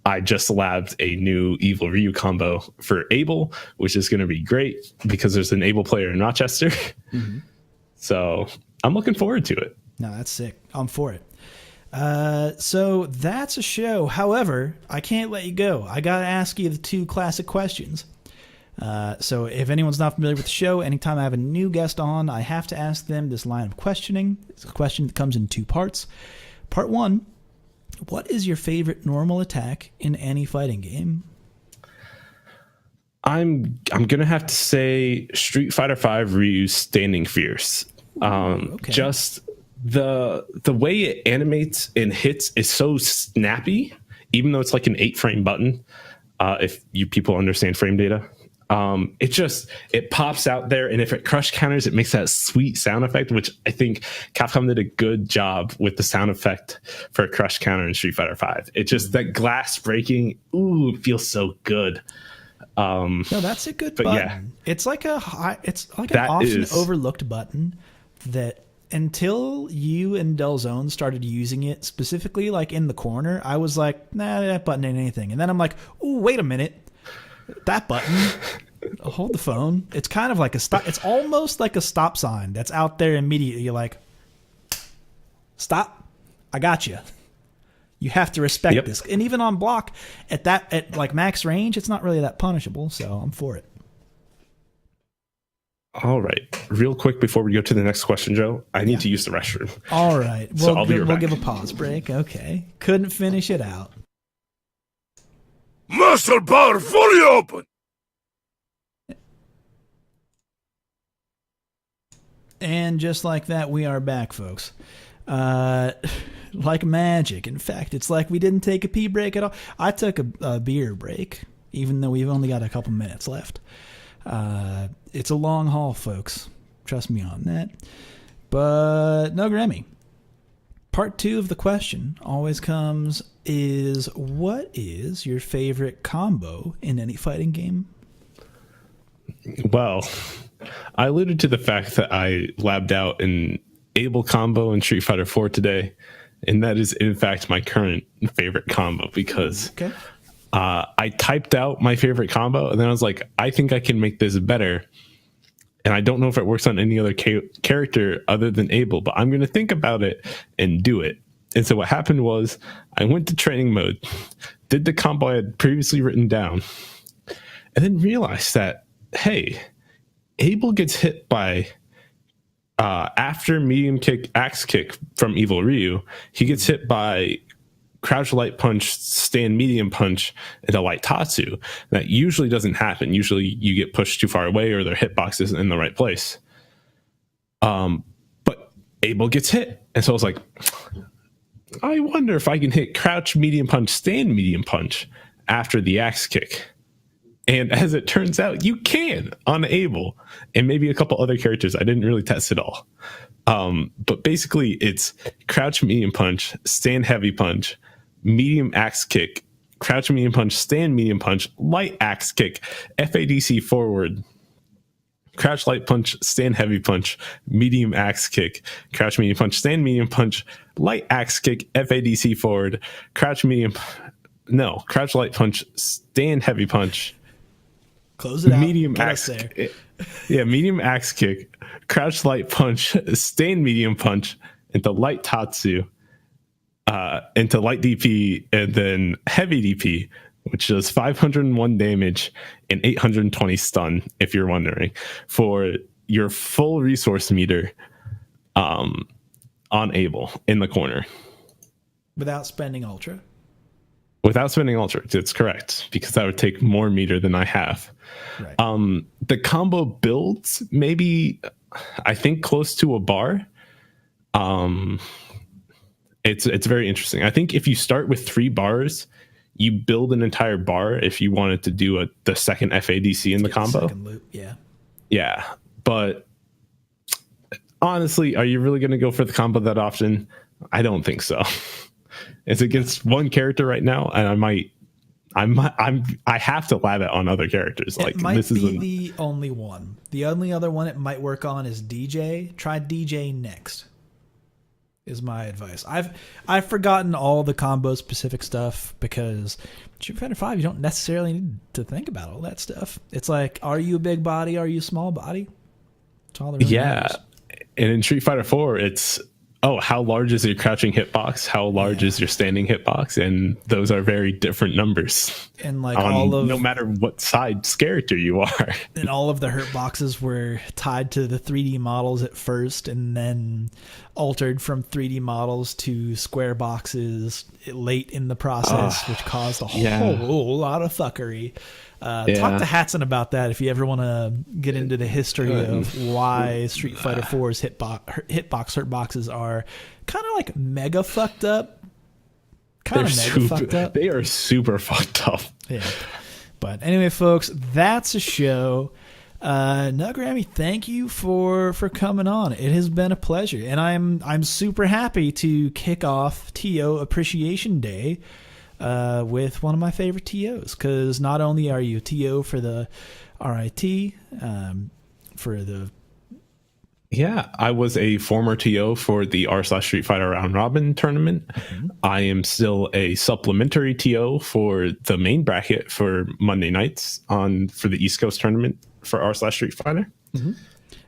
I just labbed a new Evil Ryu combo for Abel, which is going to be great because there's an Abel player in Rochester. Mm-hmm. So I'm looking forward to it. No, that's sick. I'm for it. So that's a show. However, I can't let you go. I got to ask you the two classic questions. So if anyone's not familiar with the show, anytime I have a new guest on, I have to ask them this line of questioning. It's a question that comes in two parts. Part one, what is your favorite normal attack in any fighting game? I'm gonna have to say Street Fighter V Ryu's Standing Fierce. Okay. Just the way it animates and hits is so snappy, even though it's like an 8-frame button. If you people understand frame data, it pops out there, and if it crush counters, it makes that sweet sound effect, which I think Capcom did a good job with the sound effect for a crush counter in Street Fighter V. It just, that glass breaking, ooh, it feels so good. No, that's a good button. Yeah, it's like an often overlooked button that until you and Delzone started using it specifically, like in the corner, I was like, nah, that button ain't anything. And then I'm like, ooh, wait a minute. That button, hold the phone. It's kind of like a stop. It's almost like a stop sign that's out there immediately. You're like, stop. I got you. You have to respect this. And even on block at like max range, it's not really that punishable. So I'm for it. All right. Real quick before we go to the next question, Joe, I need to use the restroom. All right. We'll give a pause break. Okay. Couldn't finish it out. Muscle bar fully open. And just like that, we are back, folks. Like magic. In fact, it's like we didn't take a pee break at all. I took a beer break, even though we've only got a couple minutes left. It's a long haul, folks. Trust me on that. But Nogarremi, part 2 of the question always comes is, what is your favorite combo in any fighting game? Well, I alluded to the fact that I labbed out an Abel combo in Street Fighter 4 today, and that is in fact my current favorite combo because I typed out my favorite combo, and then I was like, I think I can make this better. And I don't know if it works on any other character other than Abel, but I'm going to think about it and do it. And so what happened was I went to training mode, did the combo I had previously written down, and then realized that, hey, Abel gets hit by, after medium kick, axe kick from Evil Ryu, he gets hit by crouch light punch, stand medium punch, and a light tatsu. That usually doesn't happen. Usually you get pushed too far away or their hitbox isn't in the right place. But Abel gets hit. And so I was like, I wonder if I can hit crouch medium punch, stand medium punch after the axe kick. And as it turns out, you can on Abel and maybe a couple other characters. I didn't really test it all. But basically it's crouch medium punch, stand heavy punch, medium axe kick, crouch medium punch, stand medium punch, light axe kick, FADC forward, crouch light punch, stand heavy punch, medium axe kick, crouch medium punch, stand medium punch, light axe kick, FADC forward, crouch light punch, stand heavy punch. Close it out. Medium axe kick. Yeah, medium axe kick, crouch light punch, stand medium punch, into light tatsu, into light DP, and then heavy DP, which does 501 damage and 820 stun, if you're wondering, for your full resource meter on Abel in the corner. Without spending Ultra? Without spending Ultra, that's correct, because that would take more meter than I have. Right. The combo builds maybe, I think, close to a bar. It's very interesting. I think if you start with 3 bars, you build an entire bar if you wanted to do the second FADC in the combo. Second loop, yeah. Yeah, but honestly, are you really going to go for the combo that often? I don't think so. It's against one character right now, and I have to lab it on other characters. It might be the only one. The only other one it might work on is DJ. Try DJ next, is my advice. I've forgotten all the combo specific stuff because Street Fighter 5, you don't necessarily need to think about all that stuff. It's like, are you a big body? Are you a small body? That's all that really matters. And in Street Fighter 4, it's, how large is your crouching hitbox? How large is your standing hitbox? And those are very different numbers. And like no matter what side character you are. And all of the hurt boxes were tied to the 3D models at first, and then altered from 3D models to square boxes late in the process, which caused a whole lot of fuckery. Talk to Hatson about that if you ever want to get into the history of why Street Fighter 4's hurt boxes are kind of like mega fucked up. Fucked up. They are super fucked up. Yeah. But anyway, folks, that's a show. Nogarremi, thank you for coming on. It has been a pleasure, and I'm super happy to kick off TO Appreciation Day with one of my favorite TOs, because not only are you a TO for the RIT, for the I was a former TO for the r/Street Fighter Round Robin tournament. Mm-hmm. I am still a supplementary TO for the main bracket for Monday nights for the East Coast tournament for r/Street Fighter. Mm-hmm.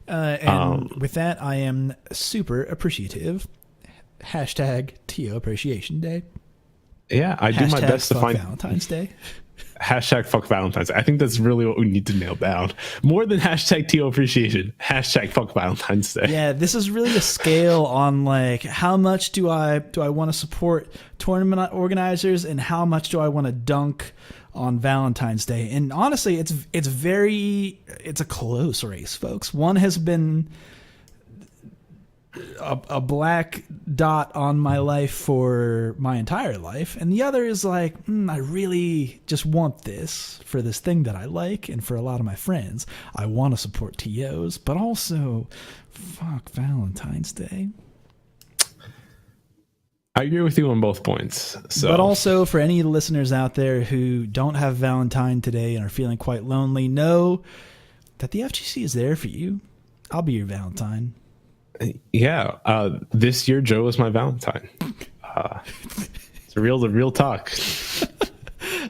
And with that, I am super appreciative. Hashtag TO Appreciation Day. Yeah, I do my best to find Valentine's Day. Hashtag fuck Valentine's. I think that's really what we need to nail down. More than hashtag TO appreciation. Hashtag fuck Valentine's Day. Yeah, this is really a scale on like how much do I want to support tournament organizers and how much do I want to dunk on Valentine's Day. And honestly, it's a close race, folks. One has been a black dot on my life for my entire life, and the other is like, I really just want this for this thing that I like, and for a lot of my friends, I want to support TOs, but also, fuck Valentine's Day. I agree with you on both points. So. But also, for any listeners out there who don't have Valentine today and are feeling quite lonely, know that the FGC is there for you. I'll be your Valentine. Yeah, this year Joe was my Valentine. It's the real talk.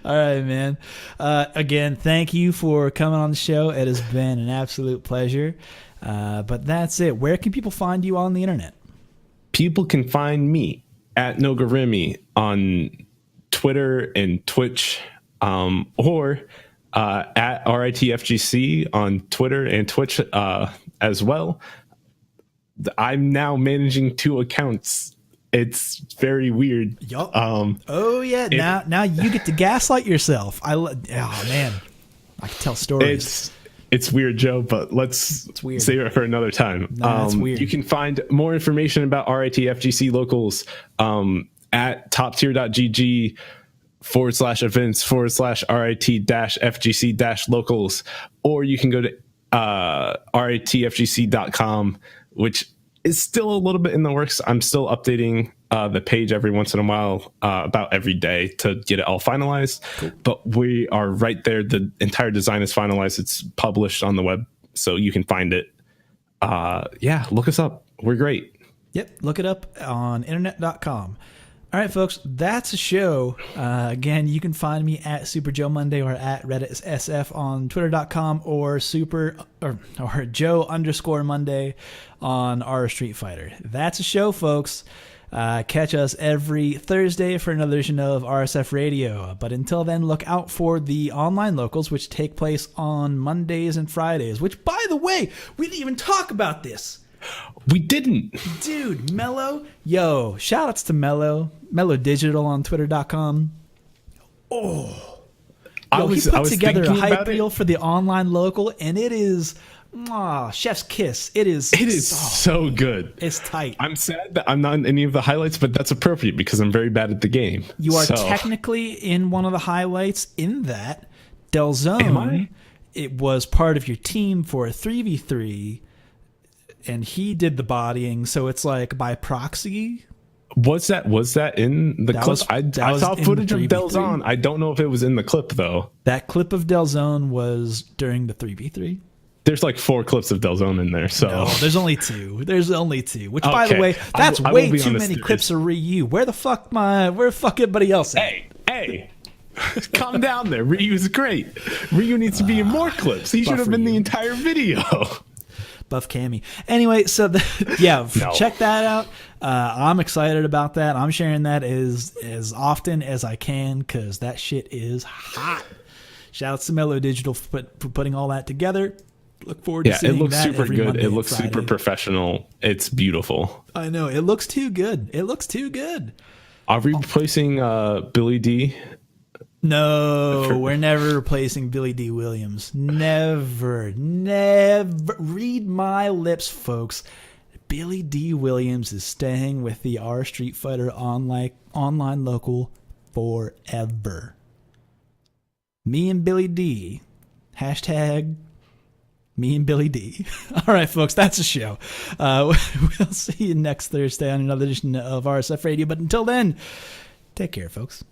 All right, man. Again, thank you for coming on the show. It has been an absolute pleasure. But that's it. Where can people find you on the internet? People can find me at Nogarremi on Twitter and Twitch, or at RITFGC on Twitter and Twitch as well. I'm now managing 2 accounts. It's very weird. Yup. Oh yeah. Now you get to gaslight yourself. Oh man, I can tell stories. It's weird, Joe, but let's save it for another time. No, that's weird. You can find more information about RITFGC locals at toptier.gg/events/RIT-FGC-locals, or you can go to RITFGC.com, which is still a little bit in the works. I'm still updating the page every once in a while, about every day, to get it all finalized. Cool. But we are right there. The entire design is finalized. It's published on the web, so you can find it. Look us up. We're great. Yep, look it up on internet.com. All right, folks, that's a show. Again, you can find me at Super Joe Monday or at Reddit SF on Twitter.com or Joe_Monday on R Street Fighter. That's a show, folks. Catch us every Thursday for another edition of RSF Radio. But until then, look out for the online locals, which take place on Mondays and Fridays. Which, by the way, we didn't even talk about this. We didn't. Dude, Mello. Yo, shout-outs to Mello. Mello Digital on Twitter.com. Oh. He put together a hype reel for the online local, and it is... chef's kiss. It is so good. It's tight. I'm sad that I'm not in any of the highlights, but that's appropriate because I'm very bad at the game. You are technically in one of the highlights in that Delzone. Am I? It was part of your team for a 3v3, and he did the bodying, so it's like by proxy. Was that in the clip? I saw footage of Delzone. I don't know if it was in the clip though. That clip of Delzone was during the 3v3. There's like 4 clips of Delzone in there. So no, there's only 2. Which, by the way, that's way too many clips of Ryu. Where the fuck everybody else at? Hey, calm down there. Ryu's great. Ryu needs to be in more clips. He should have been the entire video. Buff Cammy. Anyway, so check that out. I'm excited about that. I'm sharing that as often as I can because that shit is hot. Shout out to Mello Digital for putting all that together. Look forward to seeing that. It looks super good. Monday it looks super professional. It's beautiful. I know. It looks too good. Are we replacing Billy D No, we're never replacing Billy D. Williams. Never. Read my lips, folks. Billy D. Williams is staying with the R Street Fighter online local forever. Me and Billy D. Hashtag me and Billy D. All right, folks, that's a show. We'll see you next Thursday on another edition of RSF Radio. But until then, take care, folks.